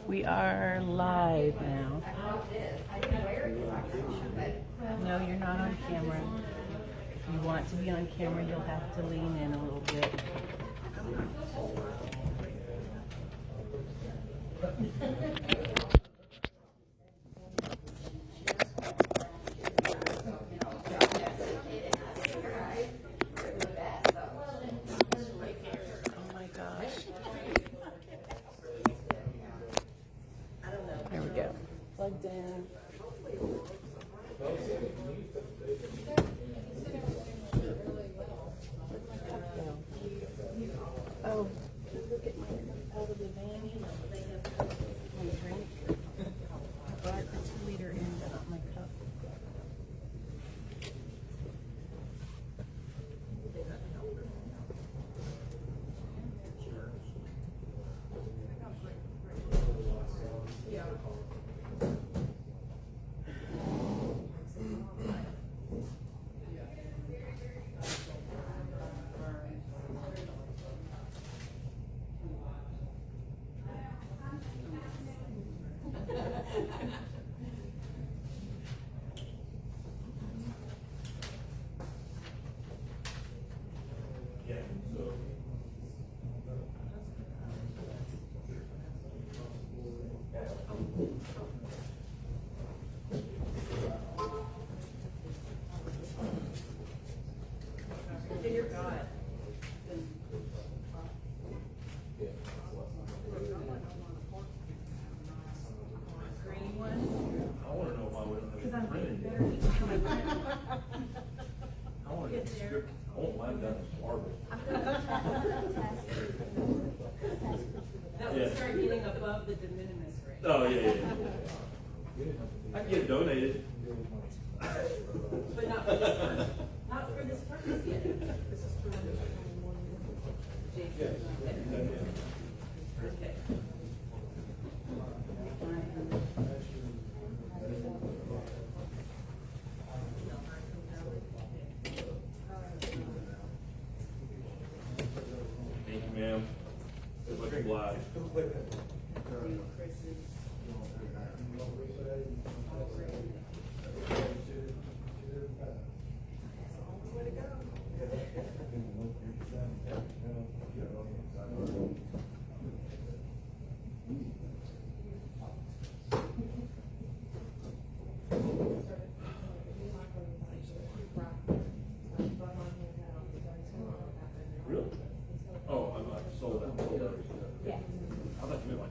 We are live now. No, you're not on camera. If you want to be on camera, you'll have to lean in a little bit. Oh my gosh. There we go. Plugged in. Oh, look at my out of the van. My drink. I brought the 2-liter in, but not my cup. Dear God. Green one? I want to know if I would Because I'm printed better. I want to get the script. I want mine done as marble. That would start getting above the de minimis rate. Oh, yeah. I can get it donated. But not for this purpose. Not for this purpose yet. This is for Jason. Okay. Thank you, ma'am. It's looking black. Really? Oh, I'm like sold out. Yeah. I thought you meant like.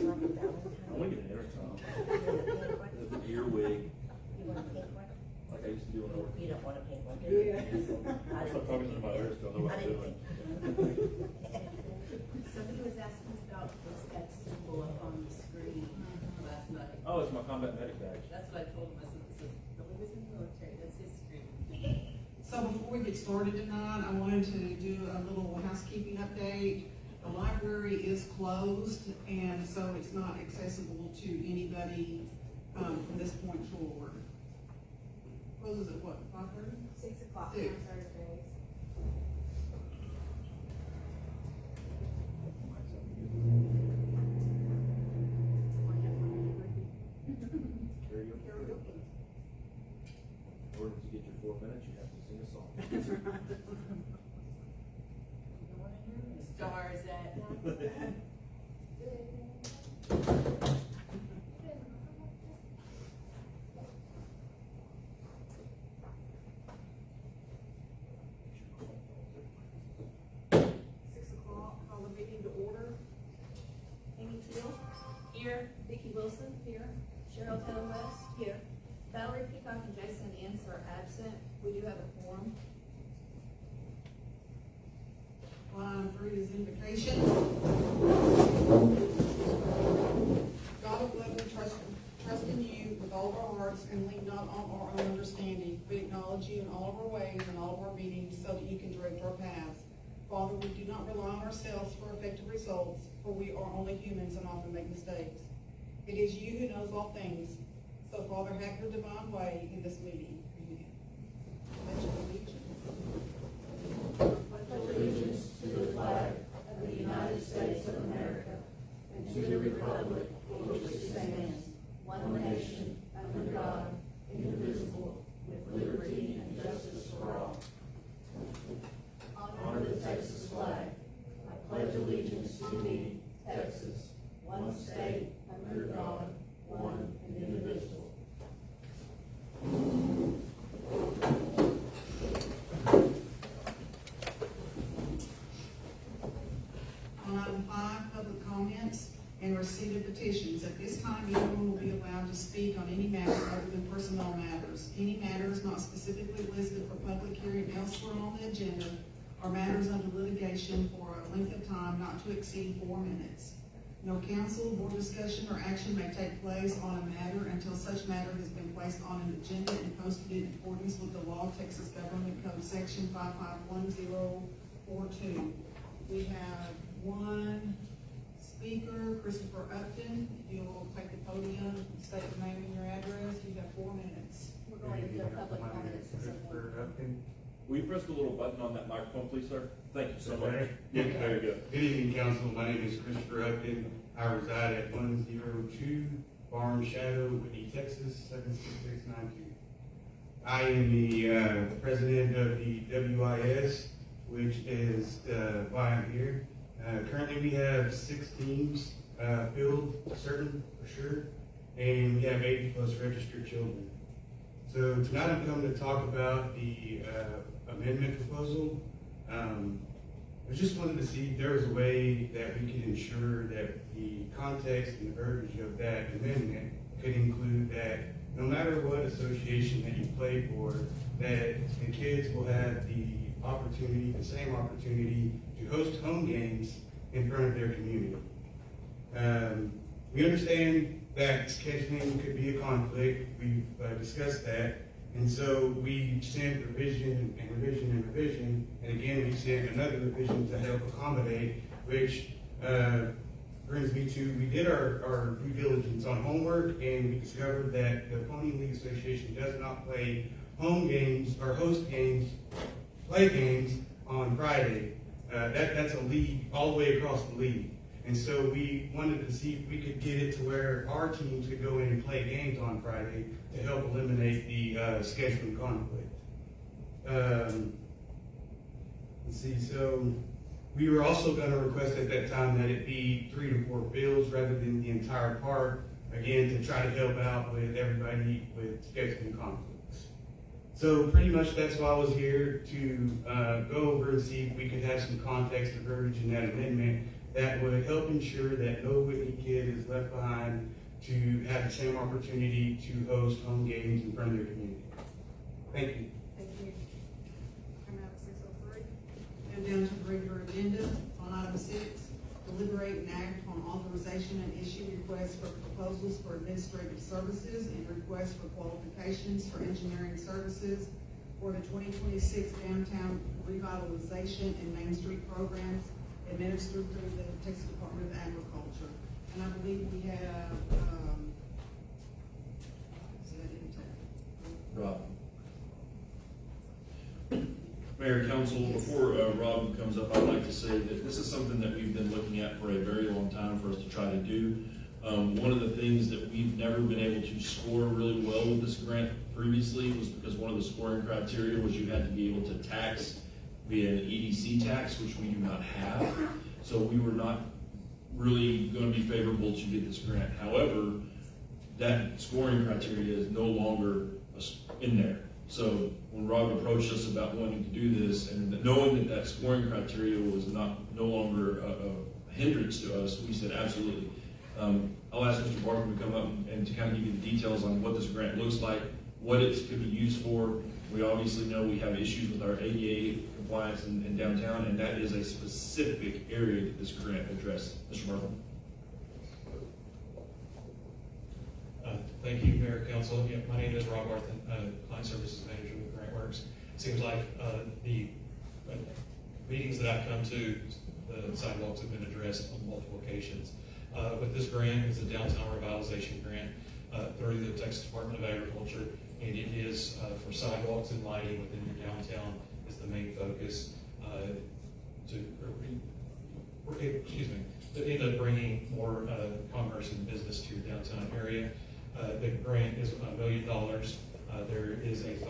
I want to get an intercom. Earwig. Like I used to do when I worked. You don't want to pay one, do you? I start talking to my ears, don't know what I'm doing. Somebody was asking about what's that symbol up on the screen last night. Oh, it's my combat medic badge. That's what I told him. I said, this is, nobody was in the military. That's his screen. So before we get started tonight, I wanted to do a little housekeeping update. The library is closed, and so it's not accessible to anybody, from this point forward. Closes at what, 5:30? 6 o'clock on 6. Thursdays. Karaoke. In order to get your 4 minutes, you have to sing a song. Stars at Call the meeting to order. Amy Teal. Here. Vicki Wilson. Here. Cheryl Taylor West. Here. Valerie Peacock and Jason Ince are absent. We do have a quorum. Line 3 is invocation. God of love and trust in you with all of our hearts, and lean not on our own understanding, but acknowledge you in all of our ways and all of our meetings, so that you can direct our paths. Father, we do not rely on ourselves for effective results, for we are only humans and often make mistakes. It is you who knows all things. So, Father, have your divine way in this meeting. Amen. Pledge of allegiance. Pledge allegiance to the flag of the United States of America and to the republic for which it stands, one nation, under God, indivisible, with liberty and justice for all. Honor the Texas flag. I pledge allegiance to thee, Texas, one state, under God, one and indivisible. On item 5, public comments and receipt of petitions. At this time, anyone will be allowed to speak on any matter other than personnel matters. Any matters not specifically listed for public hearing elsewhere on the agenda are matters under litigation for a length of time not to exceed 4 minutes. No council, board discussion, or action may take place on a matter until such matter has been placed on an agenda and posted in accordance with the law, Texas Government Code Section 551042. We have one speaker, Christopher Upton. If you'll take the podium, state your name and your address, you have 4 minutes. We're going to do a public comment at 6 o'clock. Will you press the little button on that microphone, please, sir? Thank you so much. Okay. Yeah, there you go. Good evening, council. My name is Christopher Upton. I reside at 102 Barn Shadow, Whitney, Texas, 76692. I am the president of the WIS, which is why I'm here. Currently, we have 6 teams filled, certain for sure, and we have 80 plus registered children. So tonight I'm coming to talk about the amendment proposal. I just wanted to see if there was a way that we could ensure that the context and the verbiage of that amendment could include that no matter what association that you play for, that the kids will have the opportunity, the same opportunity to host home games in front of their community. We understand that scheduling could be a conflict. We've discussed that. And so we sent revision and revision and revision, and again we sent another revision to help accommodate, which brings me to, we did our due diligence on homework, and we discovered that the Pony League Association does not play home games or host games, play games on Friday. That's a league all the way across the league. And so we wanted to see if we could get it to where our teams could go in and play games on Friday to help eliminate the scheduling conflict. Let's see, so we were also going to request at that time that it be 3 to 4 fields rather than the entire park, again, to try to help out with everybody with scheduling conflicts. So pretty much that's why I was here, to go over and see if we could have some context or verbiage in that amendment that would help ensure that no Whitney kid is left behind to have the same opportunity to host home games in front of their community. Thank you. Thank you. Come out at 6:03. And down to the regular agenda on item 6, deliberate and act on authorization and issue requests for proposals for administrative services and requests for qualifications for engineering services for the 2026 downtown revitalization and Main Street programs administered through the Texas Department of Agriculture. And I believe we have, Rob. Mayor, Council, before Rob comes up, I'd like to say that this is something that we've been looking at for a very long time for us to try to do. One of the things that we've never been able to score really well with this grant previously was because one of the scoring criteria was you had to be able to tax via an EDC tax, which we do not have. So we were not really going to be favorable to get this grant. However, that scoring criteria is no longer in there. So when Rob approached us about wanting to do this and knowing that that scoring criteria was no longer a hindrance to us, we said absolutely. I'll ask Mr. Barker to come up and to kind of give you the details on what this grant looks like, what it could be used for. We obviously know we have issues with our ADA compliance in downtown, and that is a specific area that this grant addresses. Mr. Barker. Thank you, Mayor, Council. Yeah, my name is Rob Barthen, Client Services Manager with GrantWorks. Seems like the meetings that I've come to, the sidewalks have been addressed on multiple occasions. But this grant is a downtown revitalization grant through the Texas Department of Agriculture, and it is for sidewalks and lighting within your downtown is the main focus to end up bringing more commerce and business to your downtown area. The grant is $1 million. There is a 5%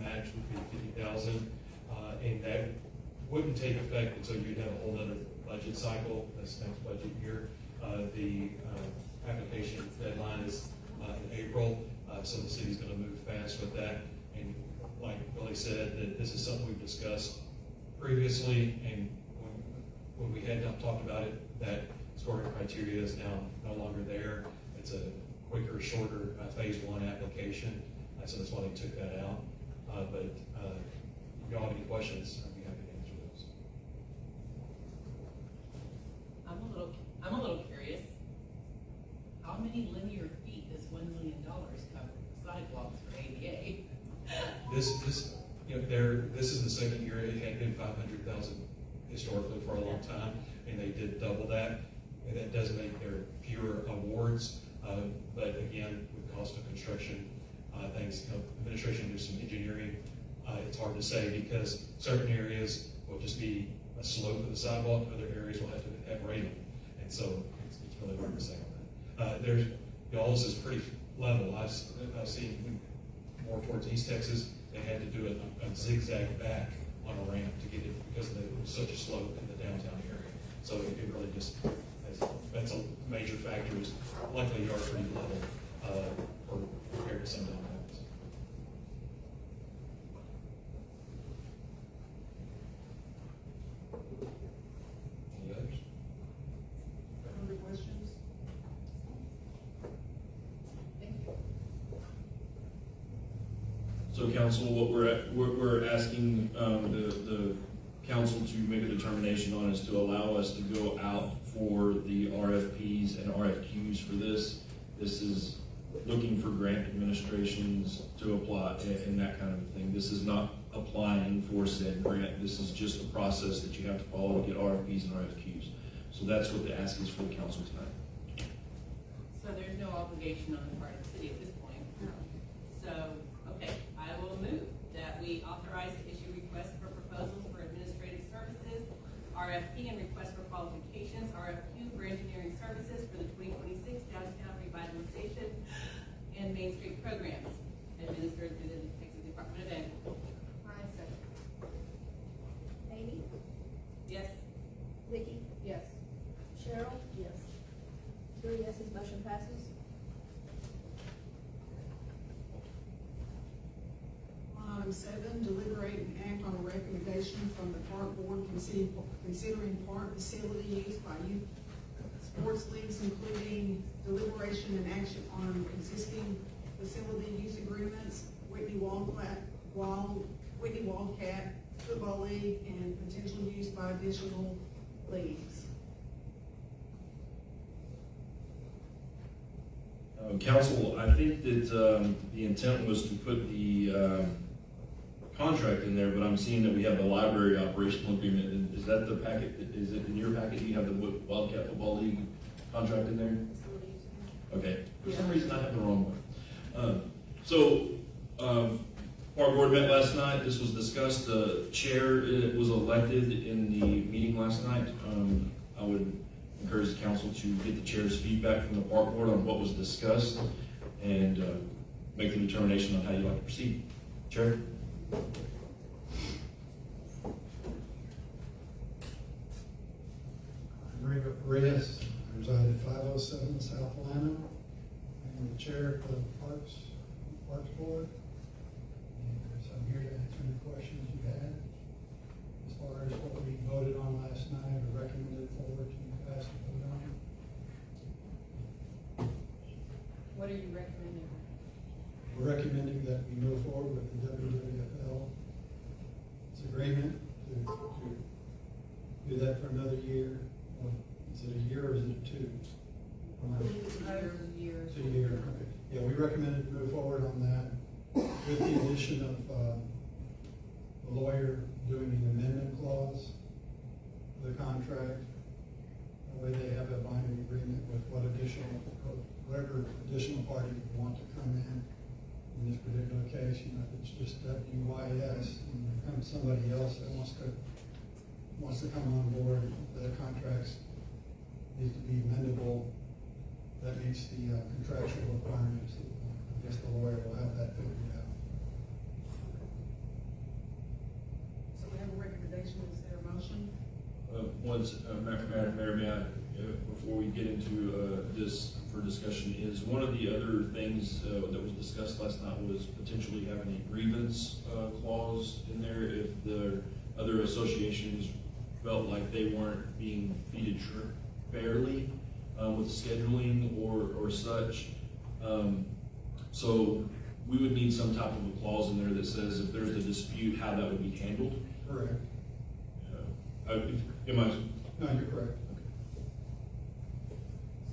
match, would be $50,000, and that wouldn't take effect until you'd have a whole other budget cycle, this next budget year. The application deadline is in April, so the city's going to move fast with that. And like Billy said, that this is something we've discussed previously, and when we had talked about it, that scoring criteria is now no longer there. It's a quicker, shorter phase one application, so that's why they took that out. But if y'all have any questions, I'd be happy to answer those. I'm a little curious. How many linear feet does $1 million cover? Sidewalks for ADA? This is the second year. It had been 500,000 historically for a long time, and they did double that. And that does make there fewer awards, but again, with cost of construction, things, administration do some engineering. It's hard to say because certain areas will just be a slope of the sidewalk, other areas will have to have railing, and so it's really hard to say on that. Y'all's is pretty level. I've seen more towards East Texas, they had to do a zigzag back on a ramp to get it because there was such a slope in the downtown area. So it really just, that's a major factor, is likely you are pretty level compared to some downtowns. Any others? other questions? Thank you. So council, what we're asking the council to make a determination on is to allow us to go out for the RFPs and RFQs for this. This is looking for grant administrations to apply and that kind of thing. This is not applying for said grant. This is just the process that you have to follow to get RFPs and RFQs. So that's what the ask is for the council tonight. So there's no obligation on the part of the city at this point? No. So, okay, I will move that we authorize to issue requests for proposals for administrative services, RFP and request for qualifications, RFQ for engineering services for the 2026 downtown revitalization and Main Street programs administered through the Texas Department of Agriculture. Amy? Yes. Vicky? Yes. Cheryl? Yes. 3 yeses, motion passes. Item 7, deliberate and act on a recommendation from the park board considering park facility use by youth sports leagues, including deliberation and action on existing facility use agreements, Whitney Wildcat Football League, and potential use by additional leagues. Council, I think that the intent was to put the contract in there, but I'm seeing that we have the library operational agreement. And is that the packet, is it in your packet? You have the Wildcat Football League contract in there? Okay, for some reason I have the wrong one. Our board met last night. This was discussed. The chair was elected in the meeting last night. I would encourage the council to get the chair's feedback from the park board on what was discussed and make the determination on how you'd like to proceed. Chair? Maria Reyes, I reside at 507 South Atlanta. I'm the chair of the Parks Board. And so I'm here to answer any questions you had as far as what we voted on last night or recommended forward to you guys to vote on. What are you recommending? We're recommending that we move forward with the WWFL's agreement to do that for another year. Or is it a year or is it 2? Years. 2 years, okay. Yeah, we recommended to move forward on that with the addition of the lawyer doing an amendment clause to the contract. That way they have a binding agreement with whatever additional party would want to come in this particular case. You know, if it's just WYS and there comes somebody else that wants to come on board, the contracts need to be amendable. That meets the contractual requirements. I guess the lawyer will have that figured out. So we have a recommendation, is there a motion? Mayor, may I, before we get into this for discussion, is one of the other things that was discussed last night was potentially having a grievance clause in there if the other associations felt like they weren't being treated fairly with scheduling or such. So we would need some type of a clause in there that says if there's a dispute, how that would be handled. Correct. Am I? No, you're correct.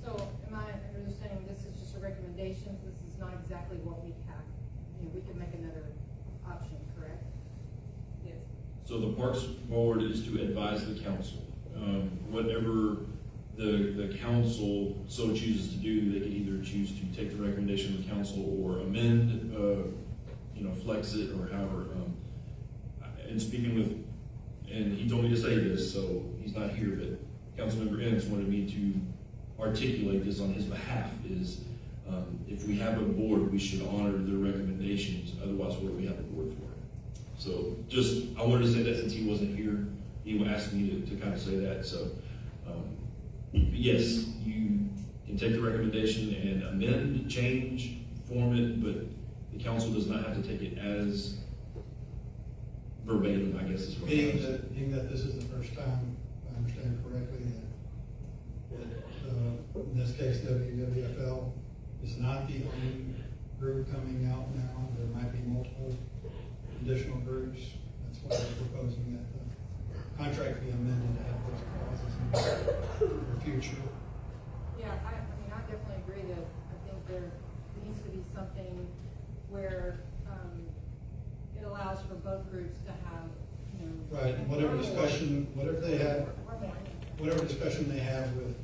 So am I understanding this is just a recommendation? This is not exactly what we have. We could make another option, correct? Yes. So the Parks Board is to advise the council. Whatever the council so chooses to do, they could either choose to take the recommendation of the council or amend, flex it or however. And speaking with, and he told me to say this, so he's not here, but Councilmember Ennis wanted me to articulate this on his behalf is if we have a board, we should honor their recommendations. Otherwise, what do we have a board for? So I wanted to say that since he wasn't here, he asked me to kind of say that. So yes, you can take the recommendation and amend, change, form it, but the council does not have to take it as verbatim, I guess is what Being that this is the first time, if I understand correctly, that in this case WWFL is not the only group coming out now. There might be multiple additional groups. That's why we're proposing that the contract be amended to have those clauses in the future. Yeah, I definitely agree that I think there needs to be something where it allows for both groups to have, Right, and whatever discussion they have with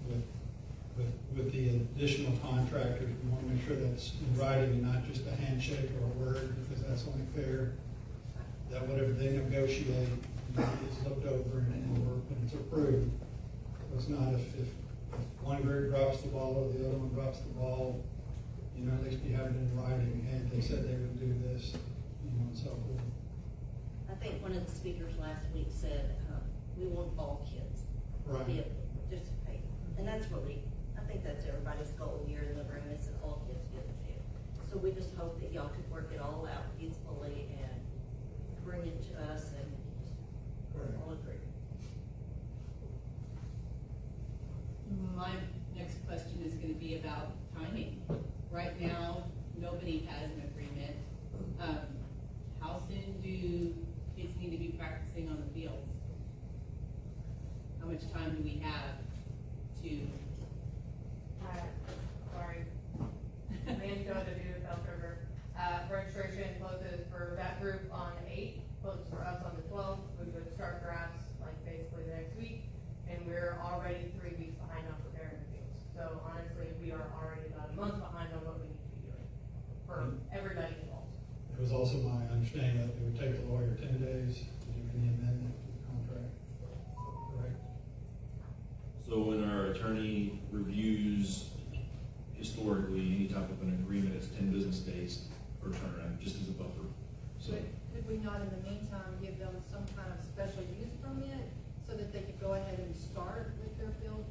the additional contractors, we want to make sure that's in writing and not just a handshake or a word, because that's only fair. That whatever they negotiate is looked over and it's approved. So it's not if one group drops the ball or the other one drops the ball, at least you have it in writing, and they said they would do this, and so forth. I think one of the speakers last week said, we want all kids to Right. be able to participate. And that's I think that's everybody's goal here in the room, is that all kids get to do. So we just hope that y'all could work it all out peacefully and bring it to us and all agree. My next question is gonna be about timing. Right now, nobody has an agreement. How soon do kids need to be practicing on the fields? How much time do we have to? Sorry. Manjo to do South River. Registration closes for that group on the 8th. are already about a month behind on what we need to be doing for everybody involved. It was also my understanding that it would take the lawyer 10 days to do any amendment to the contract. Correct? So when our attorney reviews historically any type of an agreement, it's 10 business days for turnaround, just as a buffer. So, But could we not in the meantime give them some kind of special use permit so that they could go ahead and start with their build,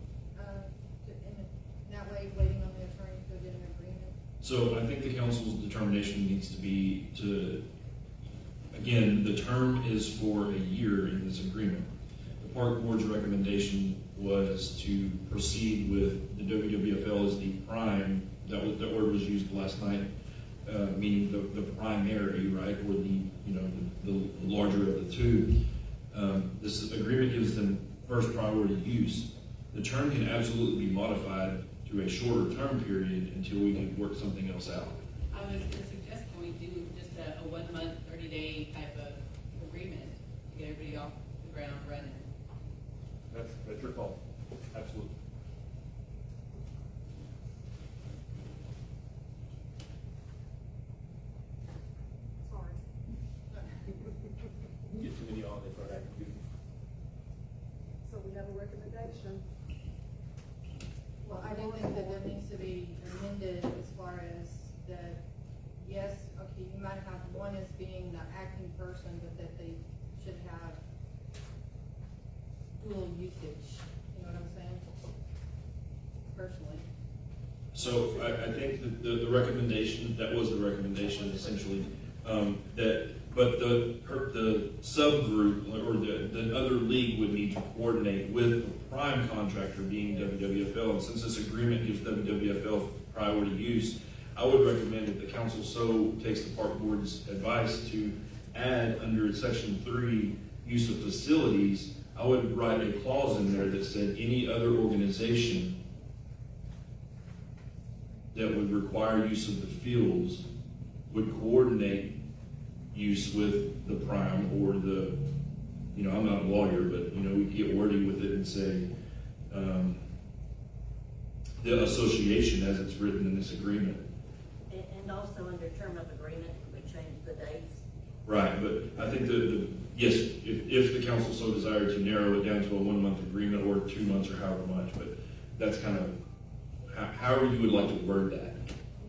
in that way, waiting on the attorney to get an agreement? so I think the council's determination needs to be to, again, the term is for a year in this agreement. The park board's recommendation was to proceed with the WWFL as the prime, that word was used last night, meaning the primary, right, or the larger of the two. This agreement gives them first priority use. The term can absolutely be modified to a shorter term period until we can work something else out. I was gonna suggest, can we do just a 1 month, 30-day type of agreement to get everybody off the ground running? That's your call, absolutely. Sorry. Get too many on, they start acting goofy. So we have a recommendation. Well, I do think that there needs to be amended as far as that, yes, okay, you might have one as being the acting person, but that they should have dual usage, you know what I'm saying? Personally. So I think that the recommendation, that was the recommendation essentially, but the subgroup or the other league would need to coordinate with the prime contractor being WWFL. And since this agreement gives WWFL priority use, I would recommend that the council so takes the park board's advice to add under section 3, use of facilities. I would write a clause in there that said any other organization that would require use of the fields would coordinate use with the prime or the, I'm not a lawyer, but, we could get wordy with it and say, the association as it's written in this agreement. And also under term of agreement, we change the dates. Right, but I think yes, if the council so desired to narrow it down to a 1 month agreement or 2 months or however much, but that's kind of however you would like to word that.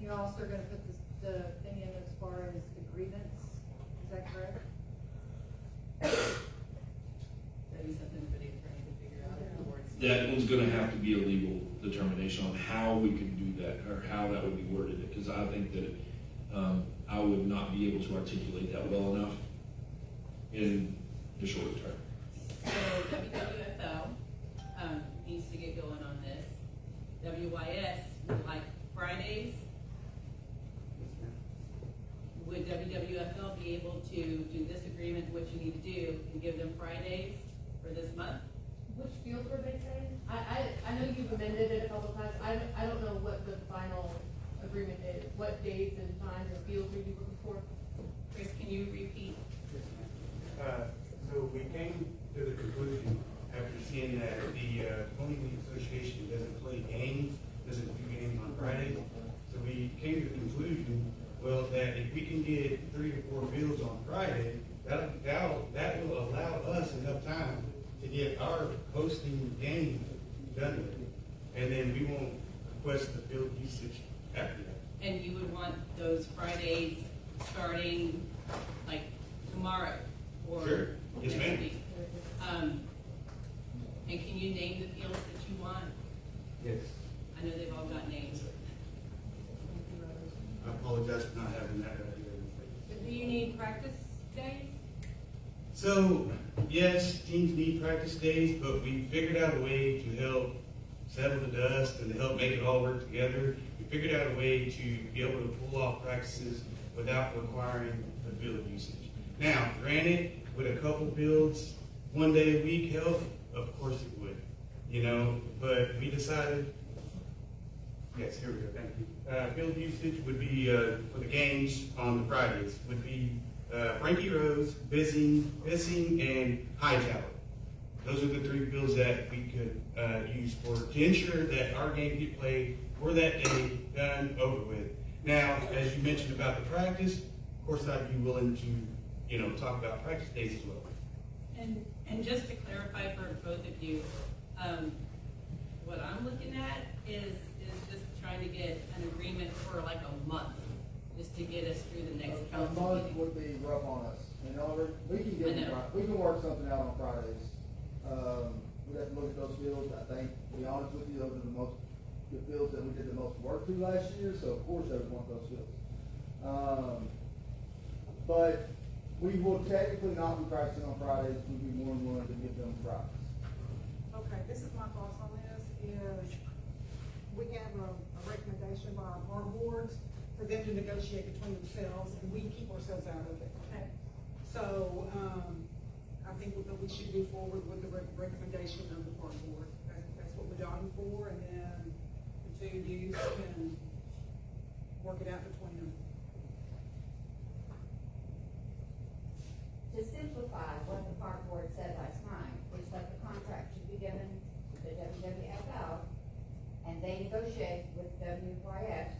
You're also gonna put the thing in as far as the grievance, is that correct? That'd be something for the attorney to figure out afterwards. That one's gonna have to be a legal determination on how we can do that, or how that would be worded, because I think that, I would not be able to articulate that well enough in the short term. So WWFL, needs to get going on this. WYS would like Fridays. Would WWFL be able to do this agreement, what you need to do, and give them Fridays for this month? Which field were they saying? I know you've amended it a couple of times, I don't know what the final agreement is, what days and times or fields are you looking for? Chris, can you repeat? So we came to the conclusion after seeing that the Pony League Association doesn't play games, doesn't do games on Fridays. So we came to the conclusion, well, that if we can get 3 to 4 fields on Friday, that will allow us enough time to get our hosting game done with it. And then we won't request the field usage after that. And you would want those Fridays starting like tomorrow or Sure. Yes, next ma'am. week? And can you name the fields that you want? Yes. I know they've all got names. I apologize for not having that right here. Do you need practice days? So, yes, teams need practice days, but we figured out a way to help settle the dust and to help make it all work together. We figured out a way to be able to pull off practices without requiring the field usage. Now, granted, would a couple fields 1 day a week help? Of course it would, but we decided, yes, here we go, thank you. Field usage would be, for the games on the Fridays, would be Frankie Rose, Bissing, and Hightower. Those are the 3 fields that we could use to ensure that our game get played for that day, done, over with. Now, as you mentioned about the practice, of course, I'd be willing to, talk about practice days as well. And just to clarify for both of you, what I'm looking at is just trying to get an agreement for like a month, just to get us through the next A council month meeting. would be rough on us. We can I know. we can work something out on Fridays. We have to look at those fields. I think, to be honest with you, those are the fields that we did the most work to last year, so of course I would want those fields. But we will technically not be practicing on Fridays. We'd be more than willing to give them Fridays. Okay, this is my thoughts on this, is we have a recommendation by our park boards for them to negotiate between themselves, and we keep ourselves out of it. Okay. So, I think that we should move forward with the recommendation of the park board. That's what we're doing for, and then the two of you can work it out between them. To simplify what the park board said last night, is that the contract should be given to the WWFL, and they negotiate with WYS,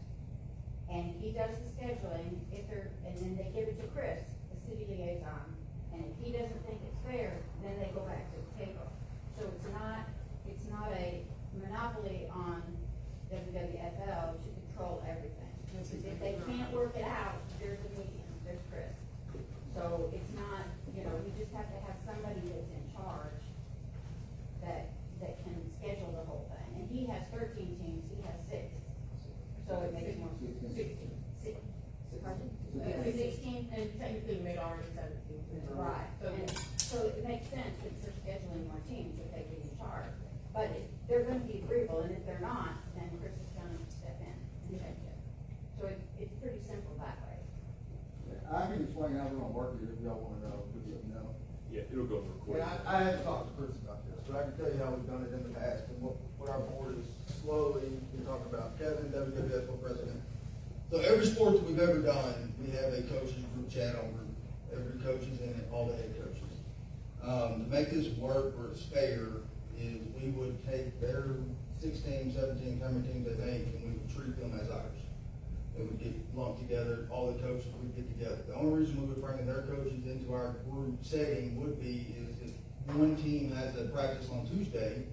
and he does the scheduling, and then they give it to Chris, the city liaison, and if he doesn't think it's fair, then they go back to the table. So it's not a monopoly on WWFL to control everything. If they can't work it out, there's a medium, there's Chris. So it's not, you just have to have somebody that's in charge that can schedule the whole thing. And he has 13 teams, he has 6. So it makes more, 16. Pardon? 16, and technically made already 17. Right, so it makes sense that they're scheduling more teams if they get in charge. But they're gonna be agreeable, and if they're not, then Chris is gonna step in and change it. So it's pretty simple that way. I can explain how we're gonna work it if y'all wanna know, just let me know. Yeah, it'll go for a Yeah, I haven't talked to Chris about this, but I can tell you how we've done it in the past, and what our board is slowly been talking about. Kevin, WWFL president. So every sport that we've ever done, we have a coaches group chat over, every coach is in it, all the head coaches. To make this work where it's fair, is we would take their 16, 17, how many teams they make, and we would treat them as ours. They would get lumped together, all the coaches would get together. The only reason we would bring their coaches into our group setting would be is if one team has a practice on Tuesday,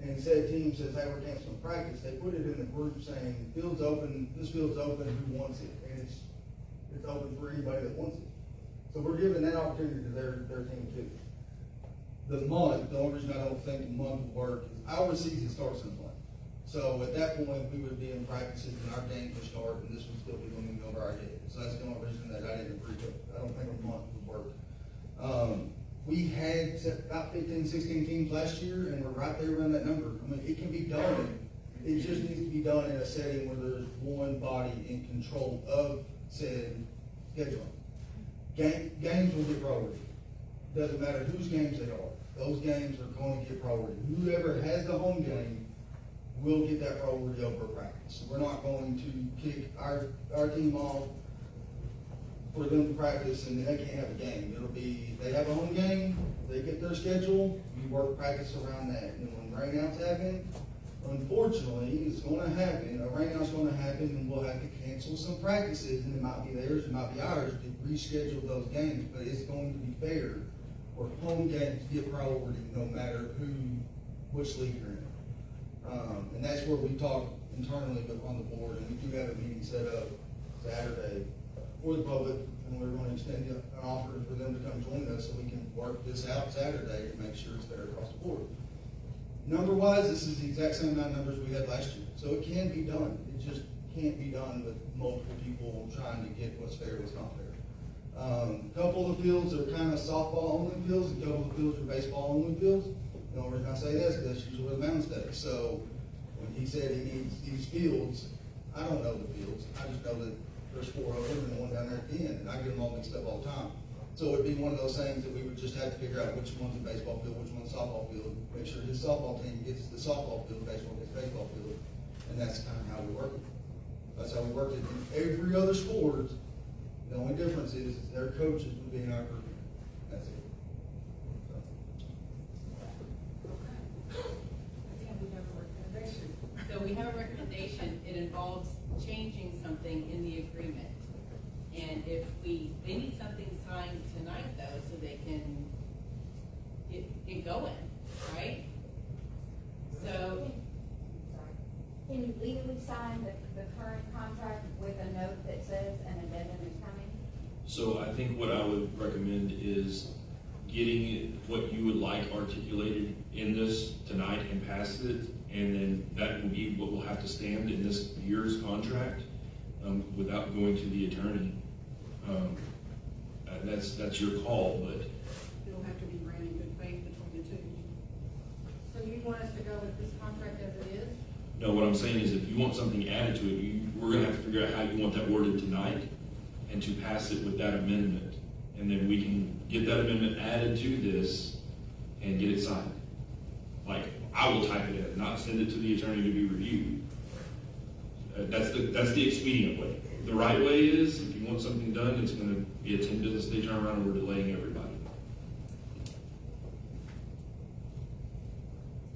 and said team says, hey, we're canceling practice, they put it in the group saying, field's open, this field's open, who wants it? And it's open for anybody that wants it. So we're giving that opportunity to their team too. The only reason I don't think the month would work is our season starts in May. So at that point, we would be in practices and our game would start, and this would still be looming over our head. So that's the only reason that I didn't agree to it. I don't think a month would work. We had about 15, 16 teams last year, and we're right there around that number. I mean, it can be done. It just needs to be done in a setting where there's one body in control of said scheduling. Games will get priority. Doesn't matter whose games they are. Those games are going to get priority. Whoever has the home game will get that priority over practice. We're not going to kick our team off for them to practice and they can't have a game. It'll be, they have a home game, they get their schedule, you work practice around that. And when rainouts happen, unfortunately, it's gonna happen, a rainout's gonna happen and we'll have to cancel some practices, and it might be theirs, it might be ours, to reschedule those games, but it's going to be fair, where home games get priority no matter which league you're in. And that's where we talk internally on the board, and we do have a meeting set up Saturday for the public, and we're going to extend an offer for them to come join us so we can work this out Saturday to make sure it's fair across the board. Number-wise, this is the exact same amount of numbers we had last year, so it can be done. It just can't be done with multiple people trying to get what's fair, what's not fair. A couple of the fields are kind of softball-only fields, a couple of the fields are baseball-only fields. The only reason I say that is because that's usually where the mound stays. So when he said he needs these fields, I don't know the fields. I just know that there's 4 of them and the one down there at the end, and I get them all mixed up all the time. So it'd be one of those things that we would just have to figure out which one's a baseball field, which one's a softball field, make sure his softball team gets the softball field, baseball gets baseball field, and that's kind of how we work it. That's how we work it in every other sport. The only difference is their coaches would be in our group. That's it. I think we have a recommendation. So we have a recommendation involves changing something in the agreement. And if they need something signed tonight though, so they can get going, right? So, Can you legally sign the current contract with a note that says an addendum is coming? So I think what I would recommend is getting what you would like articulated in this tonight and pass it, and then that will be what will have to stand in this year's contract, without going to the attorney. That's your call, but It'll have to be ran in good faith between the two. So you want us to go with this contract as it is? no, what I'm saying is if you want something added to it, we're gonna have to figure out how you want that worded tonight and to pass it with that amendment. And then we can get that amendment added to this and get it signed. Like, I will type it in, not send it to the attorney to be reviewed. That's the expedient way. The right way is, if you want something done, it's gonna be a 10 business day turnaround and we're delaying everybody.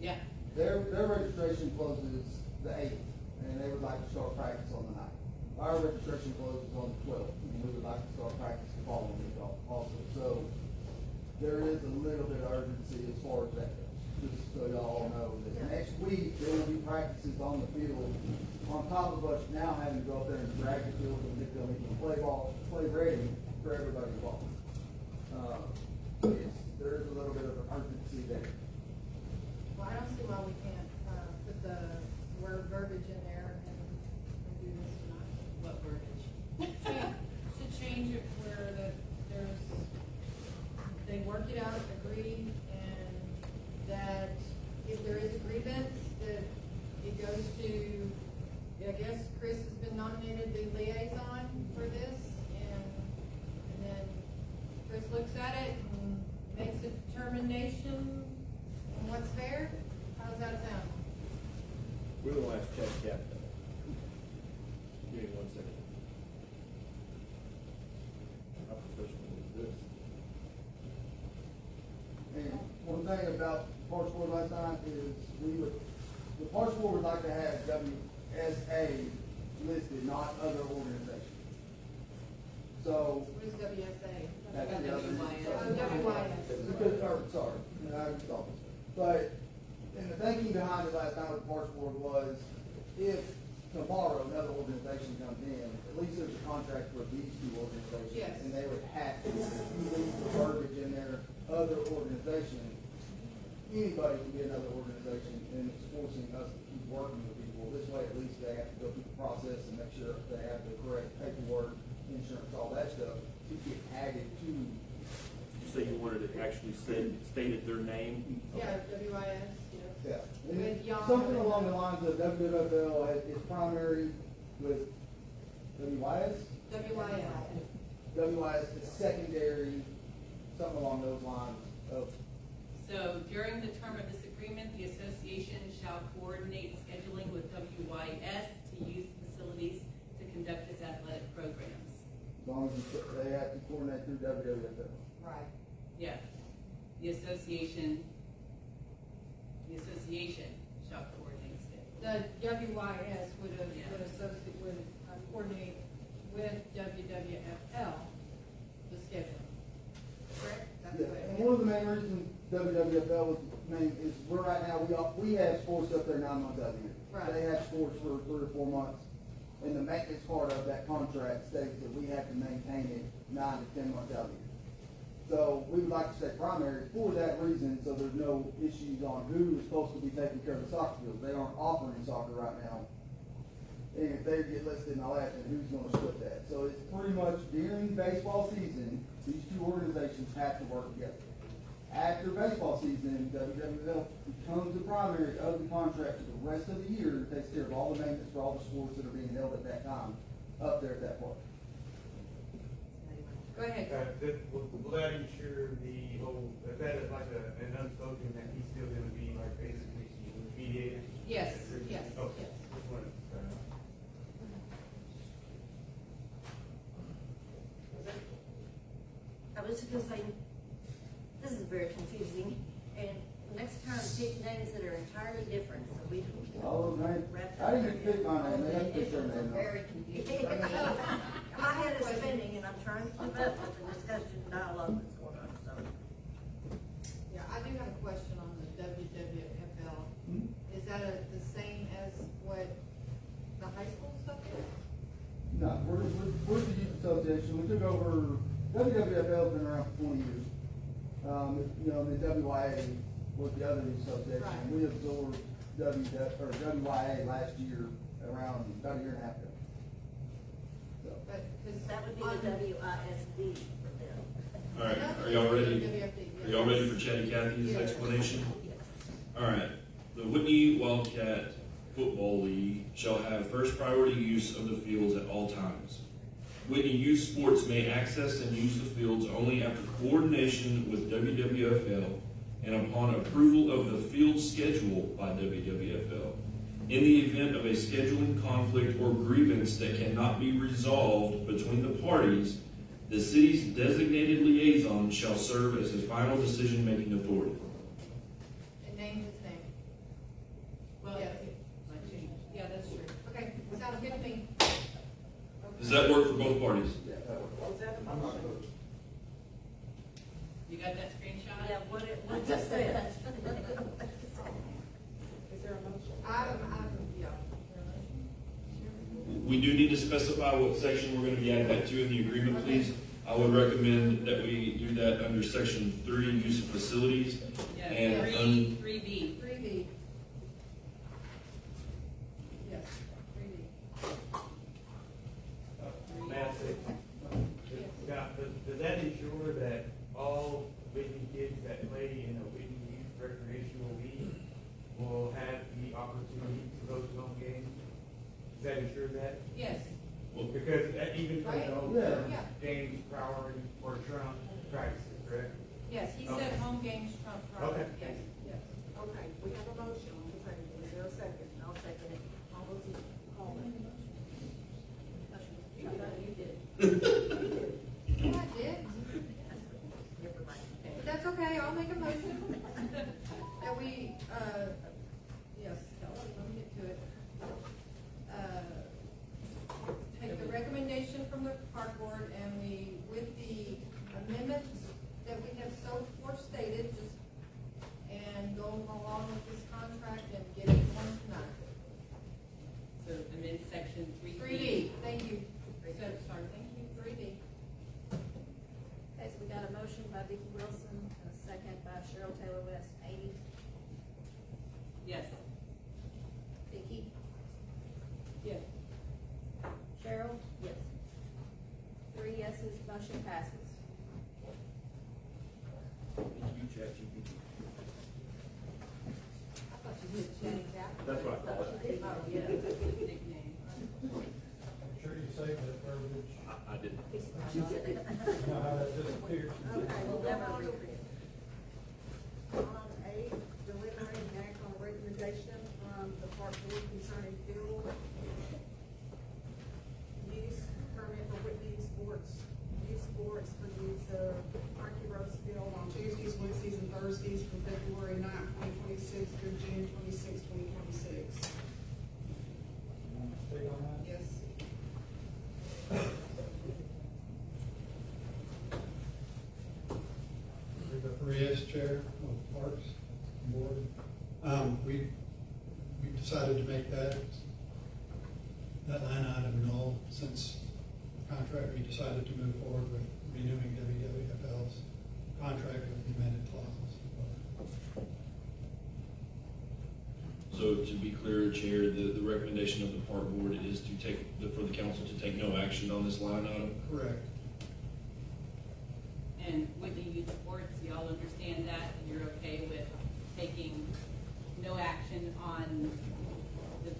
yeah, Their registration closes the 8th, and they would like to start practice on the 9th. Our registration closes on the 12th, and we would like to start practice the following week also. So there is a little bit of urgency as far as that goes, just so y'all know that next week there will be practices on the field, on top of us now having to go up there and drag the field and get them to play ball, play ready for everybody involved. There is a little bit of an urgency there. Well, I don't see why we can't, put the word verbiage in there and do this tonight. what verbiage? To change it where they work it out, agree, and that if there is agreements, that it goes to, I guess Chris has been nominated the liaison for this, and then Chris looks at it and makes a determination on what's fair. How does that sound? We're the last check captain. Give me 1 second. How professional is this? And one thing about the Parks Board last night is the Parks Board would like to have WSA listed, not other organizations. So, What is WSA? that's the other. Oh, WYS. Sorry, I just thought. But, and the thinking behind it last night with the Parks Board was, if tomorrow another organization comes in, at least there's a contract for these two organizations. Yes. And they would have to, if you leave the verbiage in there, other organization, anybody can be another organization, and it's forcing us to keep working with people. This way, at least they have to go through the process and make sure they have the correct paperwork, insurance, all that stuff, to get added to. Did you say you wanted it actually stated their name? Yeah, WYS, Yeah. And With y'all. something along the lines of WFL is primary with WYS. WYS. WYS is secondary, something along those lines of. So during the term of this agreement, the association shall coordinate scheduling with WYS to use facilities to conduct its athletic programs. As long as they have to coordinate through WWFL. Right. Yeah, the association shall coordinate scheduling. The WYS would coordinate with WWFL, the scheduling. Correct? That's the Yeah, way. and one of the main reasons WWFL was named is we're right now, we have sports up there 9 months out of the year. Right. They have sports for 3 or 4 months, and the maintenance part of that contract states that we have to maintain it 9 to 10 months out of the year. So we would like to stay primary for that reason, so there's no issues on who is supposed to be taking care of the soccer fields. They aren't offering soccer right now. And if they get listed and all that, then who's gonna split that? So it's pretty much during baseball season, these two organizations have to work together. After baseball season, WWL becomes the primary of the contract for the rest of the year, and takes care of all the maintenance for all the sports that are being held at that time, up there at that park. Go ahead. Will that ensure the whole, if that is like an unspoken, that he's still gonna be like basically mediated? Yes, yes, Okay. yes. Just wanted to clarify. I was just gonna say, this is very confusing, and next time pick names that are entirely different, so we don't. All those names, I didn't pick my name, they have to pick I'm very confused. I mean, my head is spinning and I'm trying to keep up with the discussion dialogue that's going on, so. Yeah, I do have a question on the WWFL. Is that the same as what the high school stuff is? No, we're the youth association. We took over, WWFL's been around for 20 years. You know, the WYA was the other youth association. Right. We absorbed WYA last year, around about a year and a half ago. So, But, cause. That would be the WISD for them. All right, are y'all ready? Are y'all ready for Chatty Cathy's Yeah. explanation? All right, the Whitney Wildcat Football League shall have first priority use of the fields at all times. Whitney Youth Sports may access and use the fields only after coordination with WWFL and upon approval of the field schedule by WWFL. In the event of a scheduling conflict or grievance that cannot be resolved between the parties, the city's designated liaison shall serve as the final decision-making authority. And name his name. Well, Yeah. yeah, that's true. Okay, sounds good to me. Does that work for both parties? Was that a motion? You got that screenshot? Yeah, what just said. Is there a motion? Yeah. We do need to specify what section we're gonna be adding that to in the agreement, please. I would recommend that we do that under section 3, use of facilities. Yeah, And, 3B. 3B. Yes, 3B. May I say, Scott, does that ensure that all Whitney kids that play in a Whitney Youth Recreational League will have the opportunity to go to home games? Does that ensure that? Yes. Because that even for Right? the Yeah. James Power or Trump practices, correct? Yes, he said home games trump product. Okay. Yes, yes. Okay, we have a motion on the table. Is there a second? I'll second it. All those in, call it. You did. Yeah, I did. Never mind. But that's okay, I'll make a motion that we, yes, let me get to it. Take the recommendation from the park board and we, with the amendments that we have so stated, just, and go along with this contract and get it going tonight. So amend section 3B. 3D, thank you. So, sorry, thank you, 3D. Okay, so we got a motion by Vicki Wilson and a second by Cheryl Taylor West. Amy, Yes. Vicki, Yes. Cheryl? Yes. 3 yeses, motion passes. I thought you said Channing Tatum. That's what I thought. Oh, yeah. Nickname. Sure you saved that verbiage. I didn't. You know how that disappeared. Okay, we'll never recreate. On 8, deliberate and act on a recommendation from the park board concerning field use permit for Whitney Sports, youth sports for the use of Frankie Rose Field on Tuesdays, Wednesdays, and Thursdays from February 9th, 2026 through June 26th, 2026. Speak on that? Yes. Maria's chair of Parks Board. We decided to make that line item null since the contract, we decided to move forward with renewing WWFL's contract with the amended clauses. So to be clear, Chair, the recommendation of the park board is to take, for the council to take no action on this line item. Correct. And Whitney Youth Sports, y'all understand that, and you're okay with taking no action on the,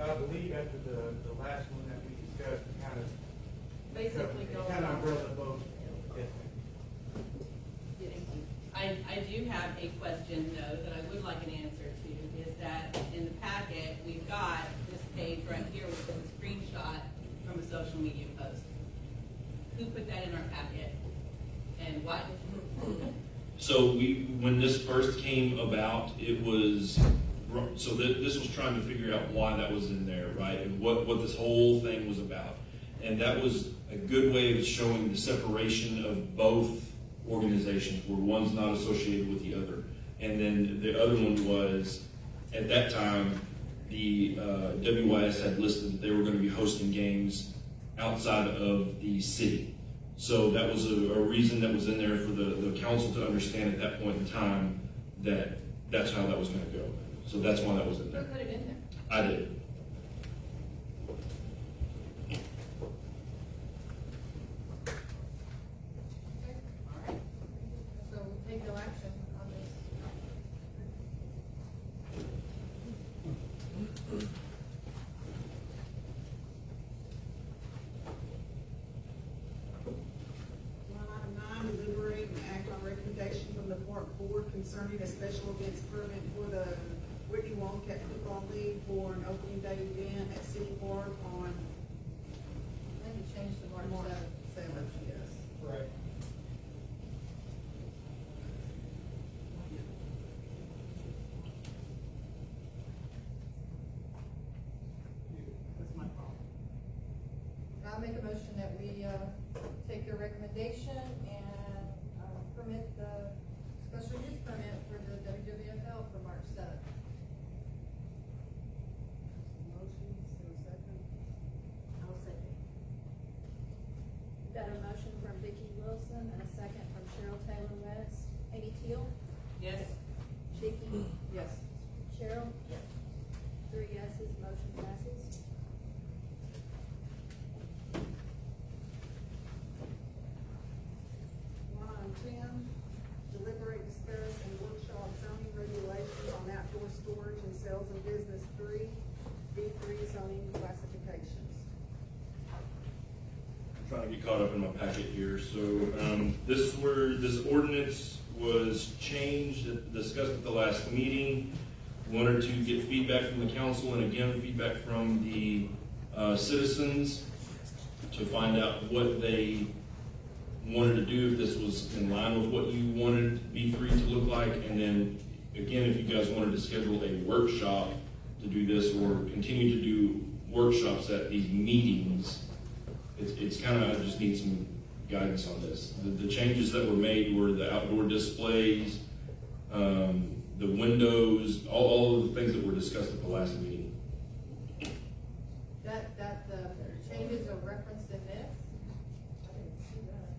I believe after the last one that we discussed, it kind of. Basically go Kind of along. umbrella both. Yes, ma'am. I do have a question though that I would like an answer to, is that in the packet, we've got this page right here, which is a screenshot from a social media post. Who put that in our packet? And why? So when this first came about, it was So this was trying to figure out why that was in there, right? And what this whole thing was about. And that was a good way of showing the separation of both organizations, where one's not associated with the other. And then the other one was, at that time, the WYS had listed that they were going to be hosting games outside of the city. So that was a reason that was in there for the council to understand at that point in time that that's how that was going to go. So that's why that was in Who there. put it in there? I did. Okay, all right. So we'll take no action on this. Line item 9, deliberate and act on recommendation from the park board concerning a special events permit for the Whitney Wildcat Football League for an opening day event at City Park on Then you change the March March 7th. 7th, yes. Right. That's my fault. I'll make a motion that we, take their recommendation and, permit the special use permit for the WWFL for March 7th. Motion, is there a second? I'll second. Got a motion from Vicki Wilson and a second from Cheryl Taylor West. Amy Teal? Yes. Vicki? Yes. Cheryl? Yes. 3 yeses, motion passes. Line 10, deliberate, discuss, and workshop zoning regulations on outdoor storage and sales of business 3, B3 zoning classifications. I'm trying to get caught up in my packet here. So this ordinance was changed, discussed at the last meeting. Wanted to get feedback from the council and again, feedback from the citizens to find out what they wanted to do, if this was in line with what you wanted B3 to look like. And then, again, if you guys wanted to schedule a workshop to do this or continue to do workshops at these meetings, it's kind of, I just need some guidance on this. The changes that were made were the outdoor displays, the windows, all of the things that were discussed at the last meeting. That the changes are referenced in this? I didn't see that.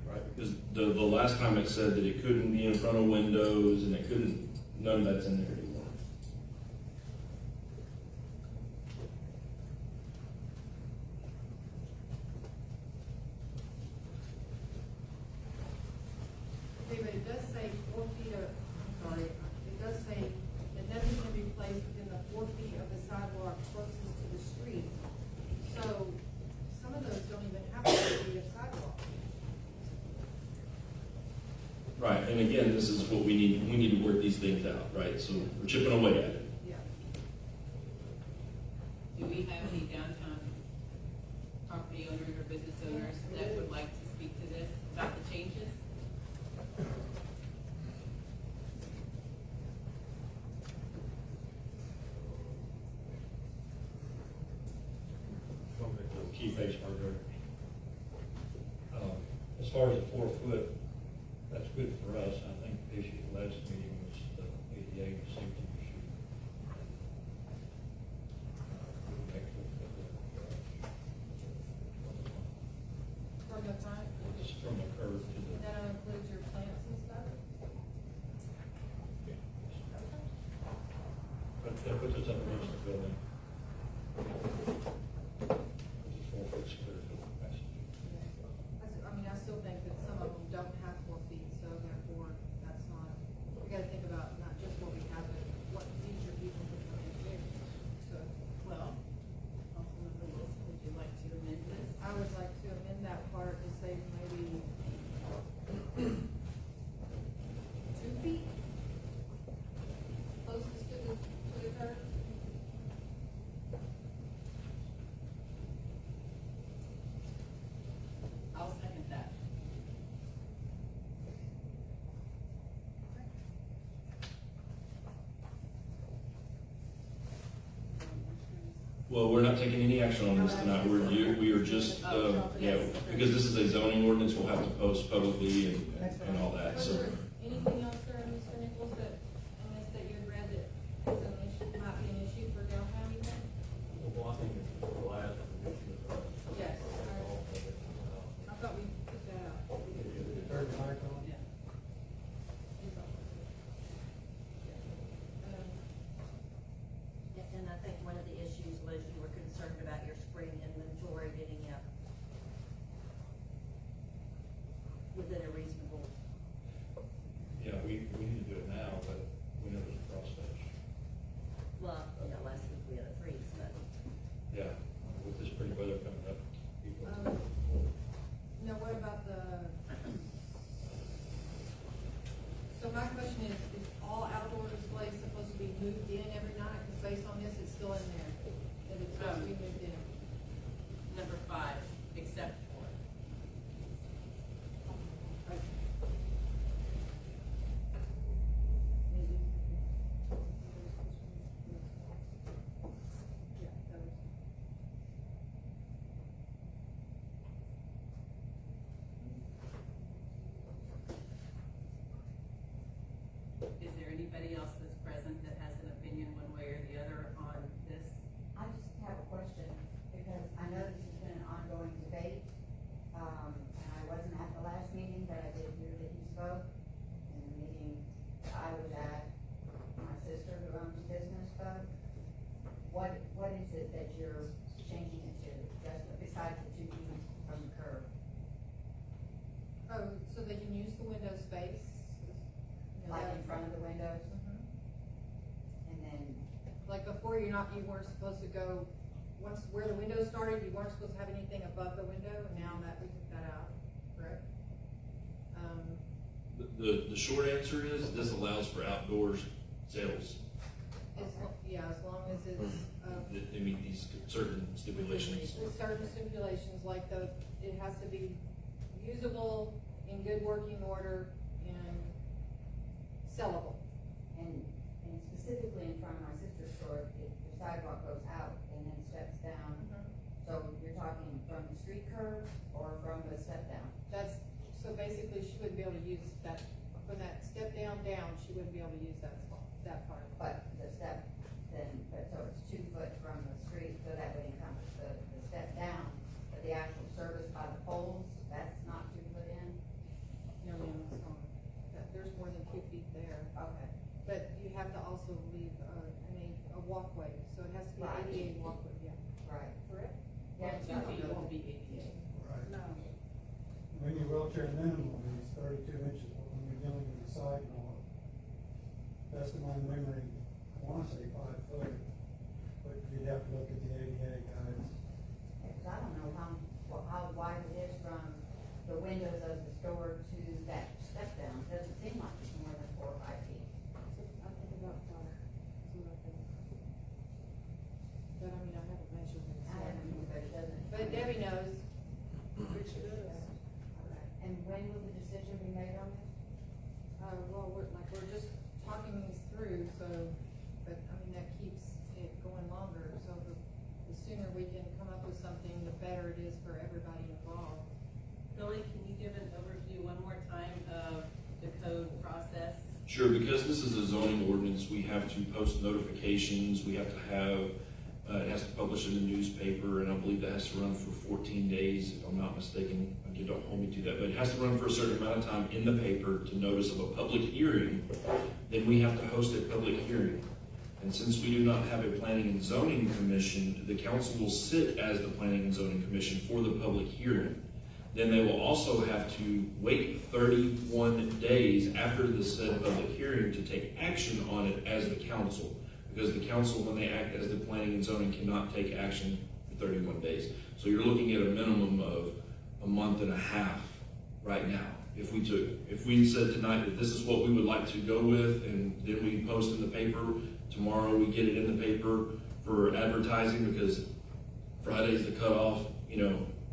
Right, because the last time it said that it couldn't be in front of windows and it couldn't, none of that's in there anymore. Okay, but it does say 4 feet of, I'm sorry, it does say that nothing can be placed within the 4 feet of the sidewalk closest to the street. So some of those don't even have 4 feet of sidewalk. Right, and again, this is what we need to work these things out, right? So we're chipping away at it. Yeah. Do we have any downtown property owners or business owners that would like to speak to this about the changes? Key face marker. As far as the 4 foot, that's good for us. I think the issue at the last meeting was the ADA and safety issue. From the front, It's from the curb to the. that'll include your plants and stuff? But that puts us up against the building. It's 4 foot clear for the passage. I mean, I still think that some of them don't have 4 feet, so therefore, that's not, we gotta think about not just what we have, but Well, we're not taking any action on this tonight, we are just, yeah, because this is a zoning ordinance, we'll have to post publicly and all that, Was so. there anything else there, Mr. Nichols, that, in this that you had read that is an issue, might be an issue for downtown even? Well, I think it's the last issue. Yes. I thought we put that out. Turn the mic on. And I think one of the issues was you were concerned about your spring inventory getting up within a reasonable. Yeah, we need to do it now, but we know there's a process. Well, you know, last week we had a freeze, but. Yeah, with this pretty weather coming up, people. No, what about so my question is all outdoor displays supposed to be moved in every night? Because based on this, it's still in there, that it's supposed to be moved in. Number 5, except for. Yeah, that was. Is there anybody else that's present that has an opinion one way or the other on this? I just have a question, because I know this has been an ongoing debate. And I wasn't at the last meeting, but I did hear that you spoke. In the meeting I was at, my sister who owns a business spoke. What is it that you're changing it to, just besides the 2 feet from the curb? Oh, so they can use the window space? You know, Like in that- front of the windows, Mhm. and then, Like before, you weren't supposed to go, once where the window started, you weren't supposed to have anything above the window, and now that we took that out, correct? The short answer is, this allows for outdoors sales. As long as it's, They meet these certain stipulations. with certain stipulations, like it has to be usable, in good working order, and sellable. and specifically in front of my sister's store, the sidewalk goes out and then steps down. So you're talking from the street curb or from the step down? So basically, she wouldn't be able to use that, from that step down, she wouldn't be able to use that spot, that part. But the step, so it's 2 foot from the street, so that would encompass the step down, but the actual service by the poles, that's not 2 foot in? No, ma'am, it's not. There's more than 2 feet there. Okay. But you have to also leave, a walkway, so it has to be Right. ADA walkway, yeah. Right. Correct? Yeah, 2 feet won't be 88. Right. No. When your wheelchair minimum is 32 inches, but when you're dealing with the sidewalk, best of my memory, I wanna say 5 foot, but you'd have to look at the ADA guides. Because I don't know how wide it is from the windows of the store to that step down, doesn't seem like it's more than 4 or 5 feet. I think about 5, that's what I think. But I haven't measured it. I haven't, but it doesn't. But Debbie knows. Which it is. Okay. And when will the decision be made on this? Well, we're just talking these through, so, but that keeps it going longer, so the sooner we can come up with something, the better it is for everybody involved. Billy, can you give an overview one more time of the code process? Sure, because this is a zoning ordinance, we have to post notifications, we have to have, it has to publish in the newspaper, and I believe that has to run for 14 days, if I'm not mistaken. Again, don't hold me to that, but it has to run for a certain amount of time in the paper to notice of a public hearing. Then we have to host a public hearing. And since we do not have a planning and zoning commission, the council will sit as the planning and zoning commission for the public hearing. Then they will also have to wait 31 days after the said public hearing to take action on it as the council. Because the council, when they act as the planning and zoning, cannot take action for 31 days. So you're looking at a minimum of a month and a half right now. If we said tonight that this is what we would like to go with, and then we post in the paper, tomorrow we get it in the paper for advertising, because Friday's the cutoff,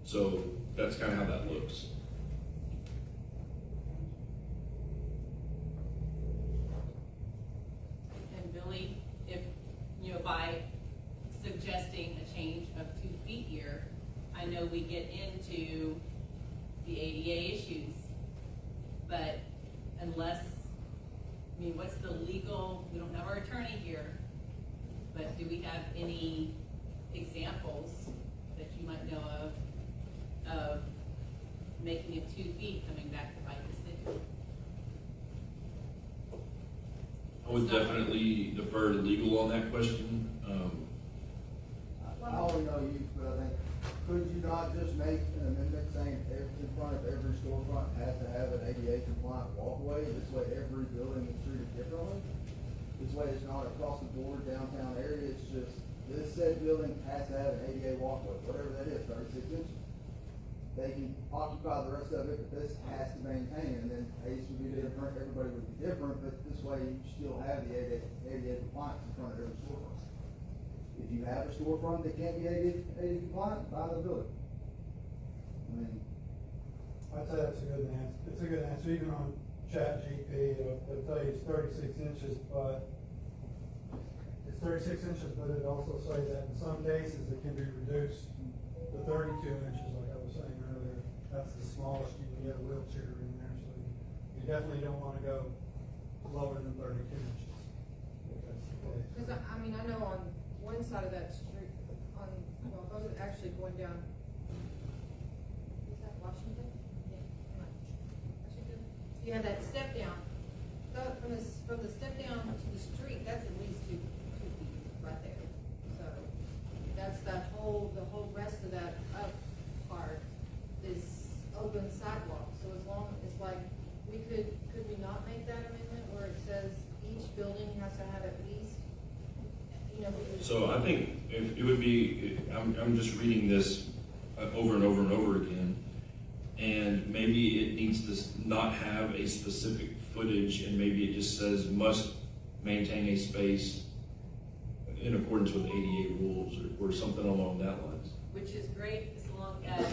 so that's kind of how that looks. And Billy, if, by suggesting a change unless, I mean, what's the legal, we don't have our attorney here, but do we have any examples that you might know of making it 2 feet coming back to bite the city? I would definitely defer to legal on that question. I already know you, but I think, could you not just make an amendment saying in front of every storefront has to have an ADA compliant walkway? This way every building is treated differently. This way it's not across the board downtown area, it's just, this said building has to have an ADA walkway, whatever that is, 36 inches. They can occupy the rest of it, but this has to maintain, and then ACE would be different, everybody would be different, but this way you still have the ADA compliance in front of every storefront. If you have a storefront that can't be ADA compliant, buy the building. I mean, I'd say that's a good answer. It's a good answer, even on ChatGPT, it'll tell you it's 36 inches, but it's 36 inches, but it also says that in some cases it can be reduced to 32 inches, like I was saying earlier. That's the smallest you can get a wheelchair in there, so you definitely don't wanna go lower than 32 inches. If that's the case. Cause I mean, I know on one side of that street, well, if I was actually going down, is that Washington? Yeah. Washington? You have that step down, from the step down to the street, that's at least two feet right there. So, that's the whole rest of that up part is open sidewalk. So as long, it's like, could we not make that amendment where it says each building has to have at least, you know? So I think if it would be, I'm just reading this over and over and over again, and maybe it needs to not have a specific footage, and maybe it just says must maintain a space in accordance with ADA rules or something along that lines. Which is great as long as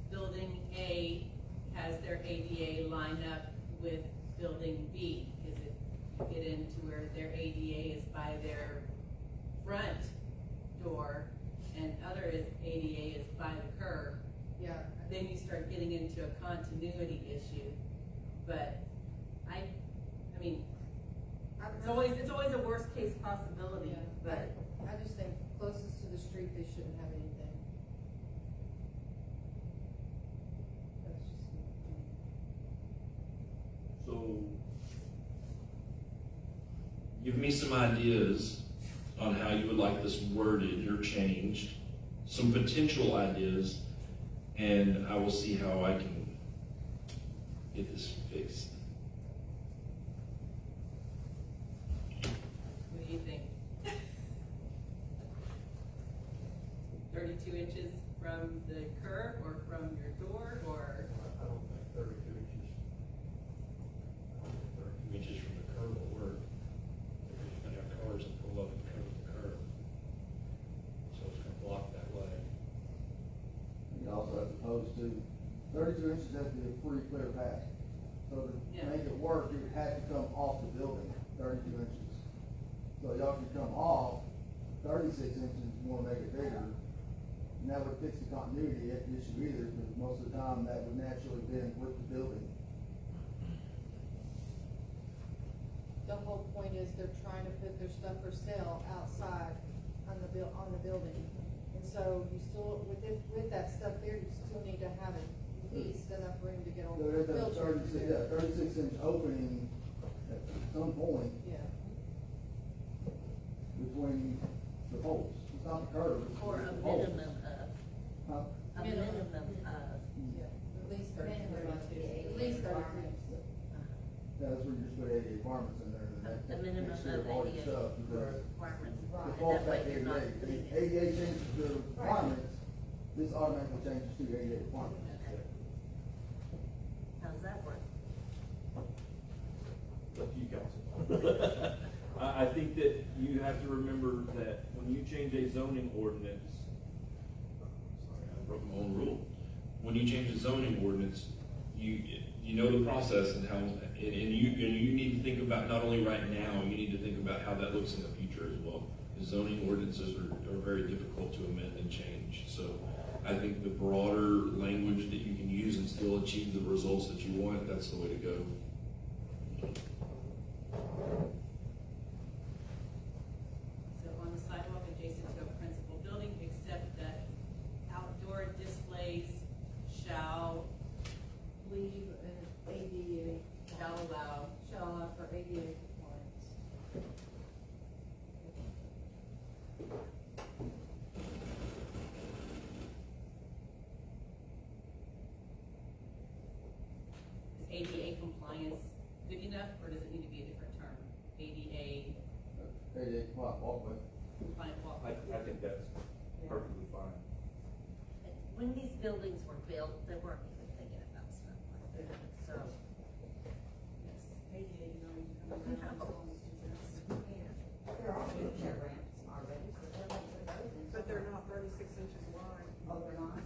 building A has their ADA lined up with building B. Because if you get into where their ADA is by their front door and other is ADA is by the curb, Yeah. then you start getting into a continuity issue. But I mean, it's always a worst case possibility, Yeah. but. I just think closest to the street, they shouldn't have anything. That's just me. So, give me some ideas on how you would like this worded or changed, some potential ideas, and I will see how I can get this fixed. What do you think? 32 inches from the curb or from your door, or? I don't think 32 inches. I don't think 32 inches from the curb will work. Because you're gonna have cars that pull up and cover the curb. So it's gonna block that way. you also as opposed to 32 inches has to be a free clear path. So to Yeah. make it work, it would have to come off the building, 32 inches. So y'all can come off 36 inches, if you wanna make it bigger. And that would fix the continuity issue either, because most of the time that would naturally bend with the building. The whole point is they're trying to put their stuff for sale outside on the building. And so you still, with that stuff there, you still need to have at least enough room to get So over there's the a filter. 36 inch opening at some point Yeah. between the poles. It's not the curb, it's Or a the poles. minimum of, Huh? a minimum of, Yeah, at least Minimum 32. of the At least 32. Yeah, that's where you just put ADA requirements in there, and that A minimum takes care of of all your ADA. stuff, because requirements. it And falls that way back to you're not ADA. putting If it. ADA changes the requirements, this automatically changes to ADA requirements. Okay. How's that work? Up to you, council. I think that you have to remember that when you change a zoning ordinance, Sorry, I broke my own rule. When you change the zoning ordinance, you know the process and how, and you need to think about not only right now, you need to think about how that looks in the future as well. The zoning ordinances are very difficult to amend and change. So I think the broader language that you can use and still achieve the results that you want, that's the way to go. shall allow for ADA compliance. Is ADA compliance good enough, or does it need to be a different term? ADA Hey, come on, walkway. compliant walkway? I think that's perfectly fine. When these buildings were built, they weren't even thinking about stuff like that, so. Yes, ADA, you know, you come around to all these things. There are wheelchair ramps already, so everybody put those in. But they're not 36 inches wide. Oh, they're not?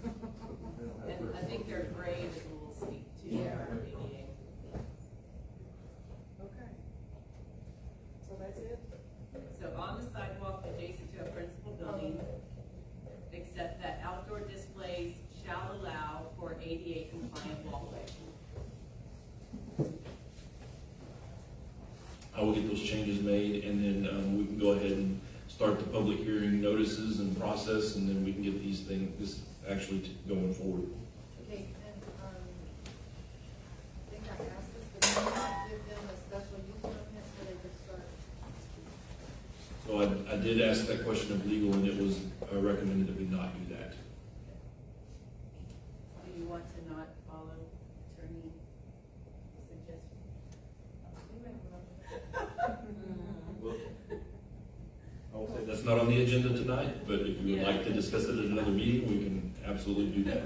And I think their grade is a little steep too. Yeah. for ADA. Okay. So that's it? So on the sidewalk adjacent to a principal building, except that outdoor displays shall allow for ADA compliant walkway. I will get those changes made, and then, we can go ahead and start the public hearing notices and process, and then we can get this actually going forward. Okay, and, I think I asked this, but do you not give them a special use permit so they could start? So I did ask that question of legal, and it was recommended that we not do that. Do you want to not follow attorney suggestion? Well, I will say that's not on the agenda tonight, but if you would like to discuss it at another meeting, we can absolutely do that.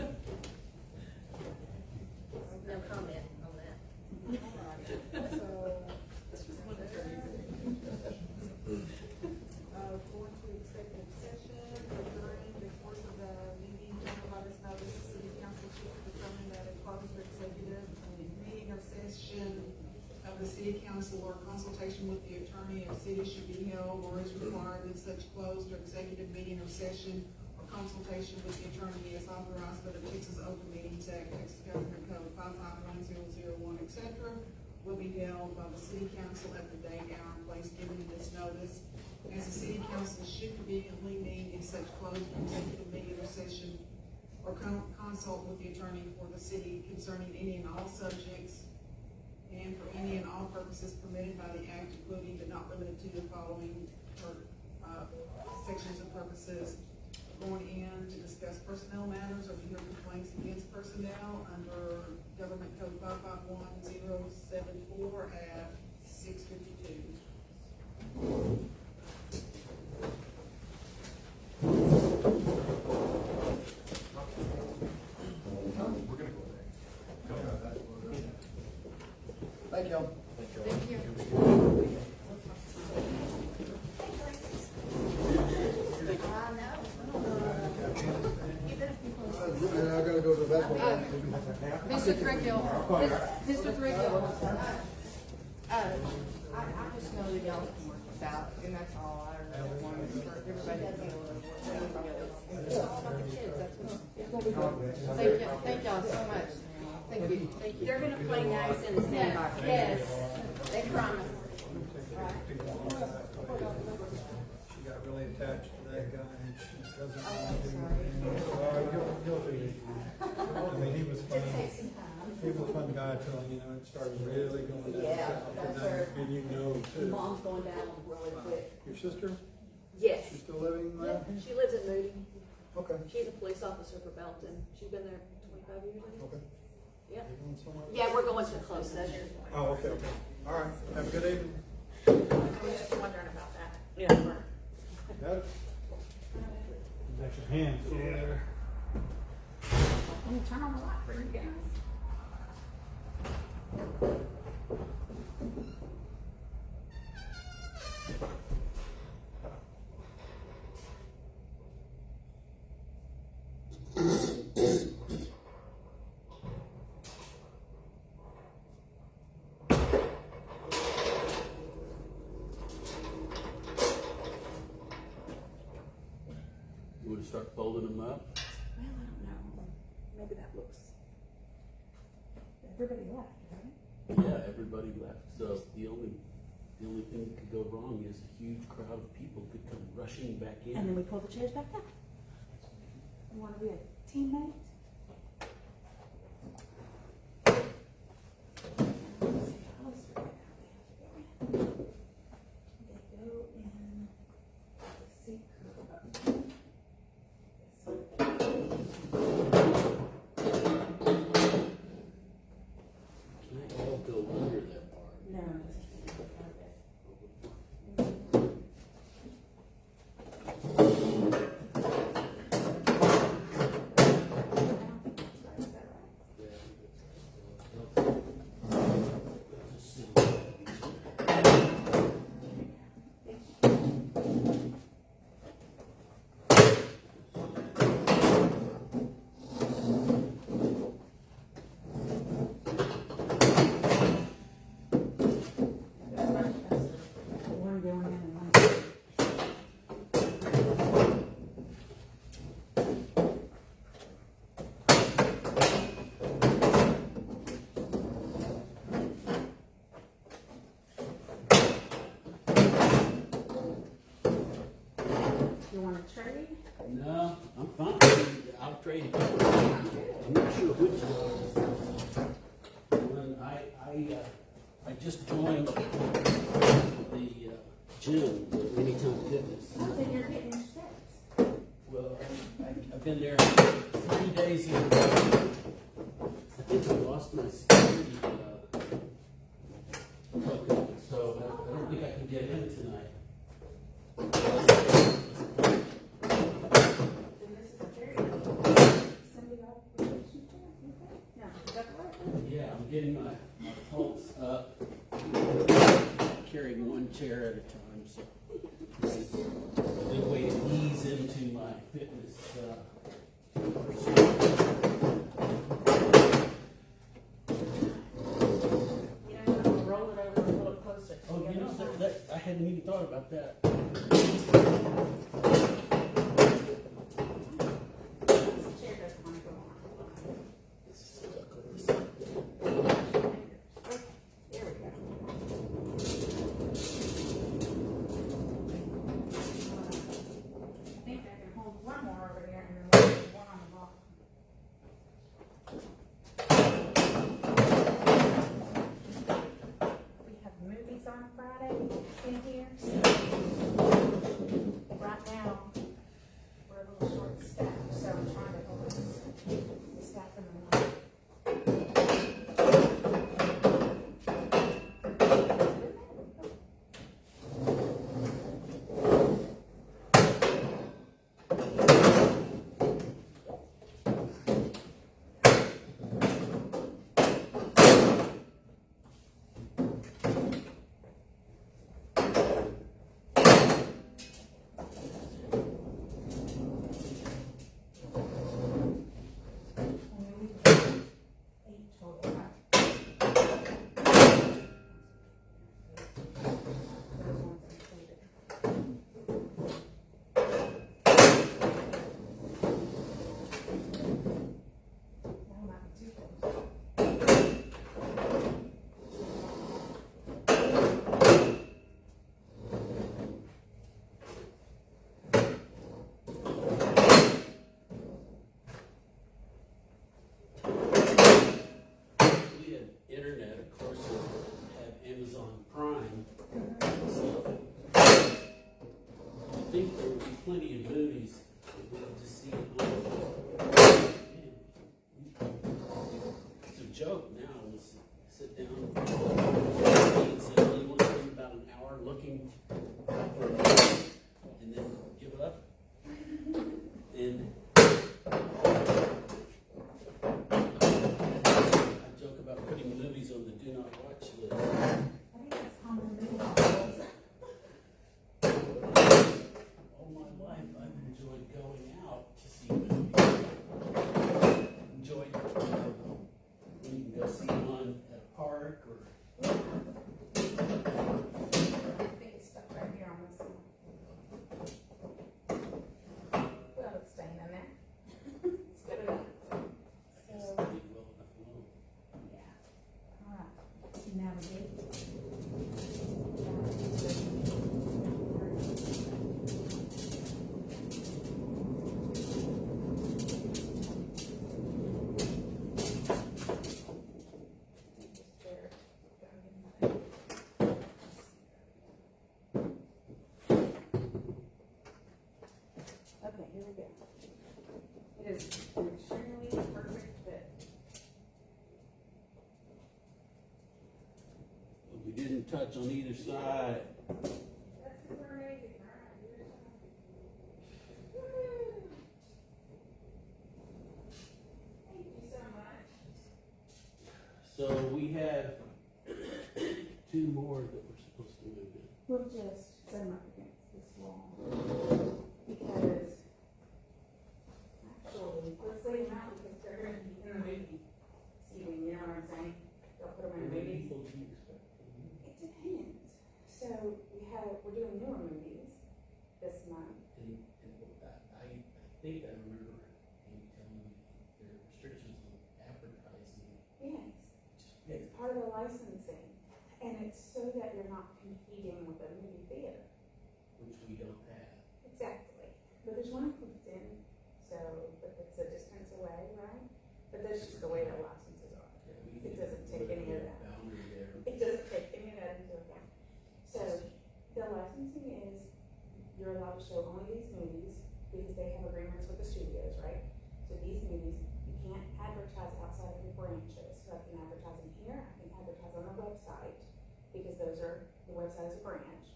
No comment on that. So, going to executive session, during the course of the meeting, let us know that the city council should determine that a closed executive meeting or session of the city council or consultation with the attorney of city should be held or is required in such closed or executive meeting or session or consultation with the attorney as authorized by the Texas Open Meetings Act, Texas Government Code 551001, etc., will be held by the city council at the date, hour, and place given in this notice. As the city council should conveniently meet in such closed executive meeting or session or consult with the attorney for the city concerning any and all subjects and for any and all purposes permitted by the act, including but not limited to the following sections of purposes: going in to discuss personnel matters or to hear complaints against personnel under Government Code 551074 at 6:52. Thank y'all. Thank you. I gotta go to the basketball. Mr. Thrickhill, I just know that y'all can work this out, and that's all I really want is for everybody to be able to work. It's all about the kids, that's what. Thank y'all so much. Thank you. They're gonna play nice in the sandbox. Yes, they promise. She got really attached to that guy and she doesn't Oh, want to do sorry. anything. He'll be, I mean, he was fun. He was a fun guy till, it started really going down Yeah, south. that's And her. then you know too. Mom's going down really quick. Your sister, Yes. she's still living there? She lives in Moody. Okay. She's a police officer for Belton. She's been there 25 years, I think. Okay. Yep. You going somewhere? Yeah, we're going to a closed session. Oh, okay. All right. Have a good evening. I was just wondering about that. Yeah. Got it? You got your hands full there. Let me turn on the light for you guys. You want to start folding them up? Well, I don't know. Maybe that looks. Everybody left, right? Yeah, everybody left. So the only thing that could go wrong is a huge crowd of people could come rushing back in. And then we pull the chairs back up. You want to be a teammate? Let's see, how's want to trade? No, I'm fine. I'll trade it. I'm not sure which one. I just joined the gym, the Anytime Fitness. Oh, then you're getting your steps. Well, I've been there 3 days in a row. I think I lost my security token, so I don't think I can get in tonight. Then this is a very Sunday vacation camp, okay? Yeah, is that right? Yeah, I'm getting my pulse up. Carrying one chair at a time, so this is a good way to ease into my fitness. You know, I'm gonna roll it over a little closer. to Oh, the you know, other side. I hadn't even thought about that. This chair doesn't want to go on. It's stuck on this side. Okay, there we go. I think I can hold one more over here and then one on the bottom. We have movies on Friday in here, so right now, we're a little short staffed, so I'm trying to hold the staff in the morning. Eight total. Those ones included. That might be too close. We had internet, of course, we have Amazon Prime. So I think there will be plenty of movies that we'll just see on. It's a joke now. We'll sit down and say, well, you want to spend about an hour looking for a movie and then give it up. And I joke about putting movies on the do not watch list. I think that's common movie. All my life, I've enjoyed going out to see movies. Enjoyed when you can go see one at a park or. I think it's stuck right here on this one. Well, it's staying in there. It's good enough. So, Leave well enough alone. yeah. All right. Navigate. Okay, here we go. It is an extremely perfect fit. We didn't touch on either side. That's super amazing, right? Thank you so much. So we have two more that we're supposed to move in. We'll just set them up against this wall. Because, actually, let's lay them out because they're going to be in the movie seating, you know what I'm saying? Don't put them in the movie. It depends. So, we're doing newer movies this month. And I think I remember you telling me there are restrictions on advertising. Yes, it's part of the licensing. And it's so that you're not competing with a movie theater. Which we don't have. Exactly. but there's one in Clifton, so, but it's a distance away, right? But that's just the way the licenses are. It doesn't take any of that. It doesn't take any of that into account. So, the licensing is, you're allowed to show only these movies, because they have agreements with the studios, right? So these movies, you can't advertise outside of your branches. So I can advertise in here, I can advertise on the website, because the website is a branch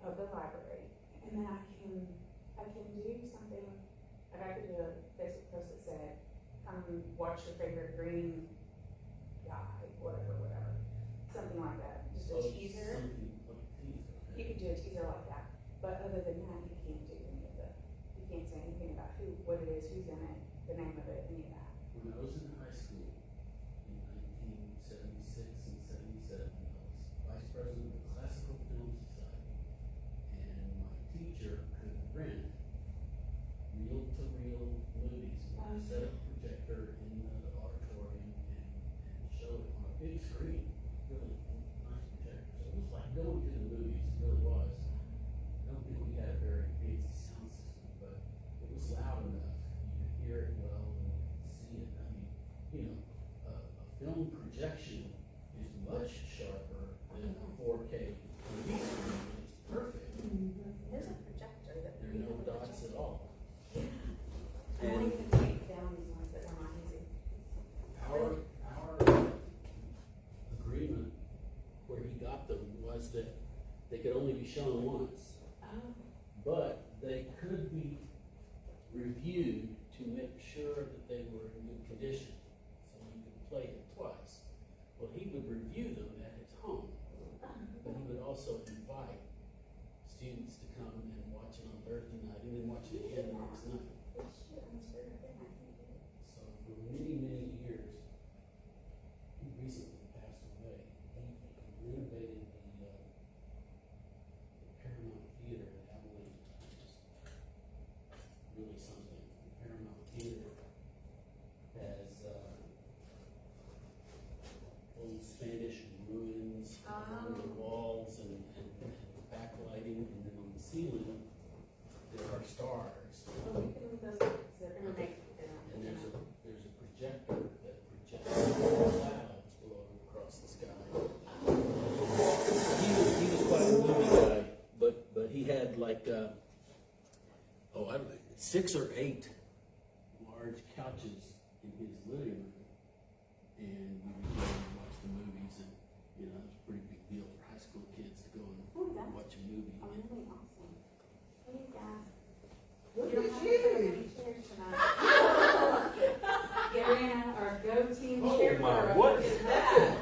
of the library. And then I can do something, like I could do a Facebook post that said, come watch your favorite green guy, whatever, something like that, just a teaser. You could do a teaser like that, but other than that, you can't do any of the, you can't say anything about what it is, who's in it, the name of it, any of that. When I was in high school in 1976 and 77, I was vice president of the Classical Film Society, and my teacher could rent reel-to-reel movies. Set up a projector in the auditorium and show it on a big screen. Really nice projector. So it was like going to the movies. It really was. I don't think we had a very fancy sound system, but it was loud enough. You could hear it well and see it. I mean, you know, a film projection is much sharper than a 4K movie screen. It's perfect. There's a projector that. There are no dots at all. And we can take down these ones that we're not using. Our agreement where he got them was that they could only be shown once, but they could be reviewed to make sure that they were in good condition, so you could play it twice. Well, he would review them at his home, but he would also invite students to come and watch it on Thursday night and then watch it again the next night. So for many, many years, he recently passed away. He renovated the Paramount Theater in Abilene, which is really something. The Paramount Theater has old Spanish ruins on the walls and backlighting, and then on the ceiling there are stars. And there's a projector that projects clouds blowing across the sky. He was quite a movie guy, but he had like I don't know, 6 or 8 large couches in his living room, and we would go and watch the movies, and you know, it was a pretty big deal for high school kids to go and watch a movie. Really awesome. Hey guys. Look at you. Gary and I are go-team Oh, cheerleader. my, what? Look at that.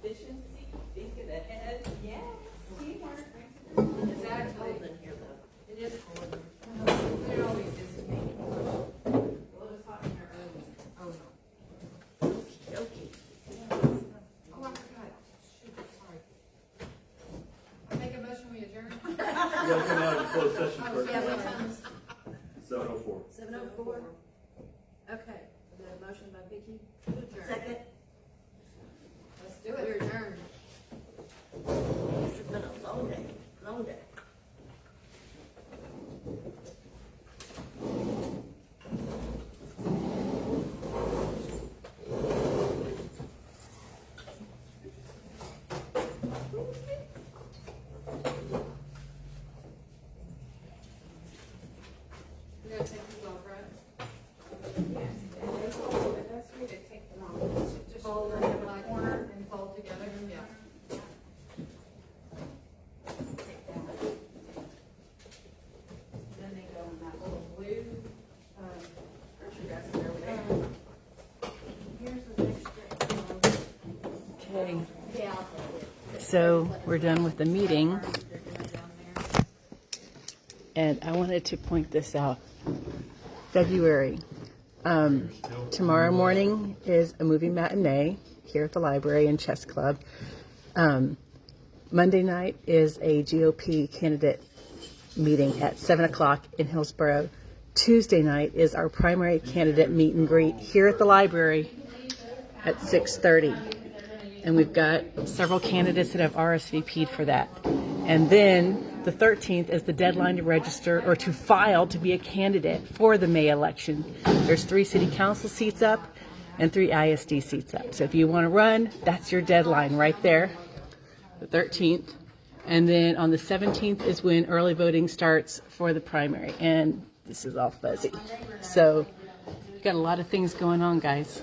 Efficiency, think of the head. Yes, teamwork. Exactly. It is cold. It always is to me. A little hot in your own. Oh, no. Okay. Oh, I forgot. Shoot, sorry. I make a motion, we adjourn? You gotta come out of closed session first. Yeah, what time is 7:04. 7:04? Okay, the motion by Vicky to adjourn. Second. Let's do it. We're adjourned. This has been a long day, long day. We're gonna take these off, right? Yes, and they fold, the best way to take them off is to just Fold them in my corner and fold together, yeah. Then they go in that little blue, picture basket over there. Here's the next step. Okay, Yeah. so we're done with the meeting, and I wanted to point this out. February. Tomorrow morning is a movie matinee here at the library and chess club. Monday night is a GOP candidate meeting at 7 o'clock in Hillsborough. Tuesday night is our primary candidate meet and greet here at the library at 6:30. And we've got several candidates that have RSVP'd for that. And then The 13th is the deadline to register or to file to be a candidate for the May election. There's 3 city council seats up and 3 ISD seats up. So if you want to run, that's your deadline right there, the 13th. And then on the 17th is when early voting starts for the primary. And this is all fuzzy. So you've got a lot of things going on, guys.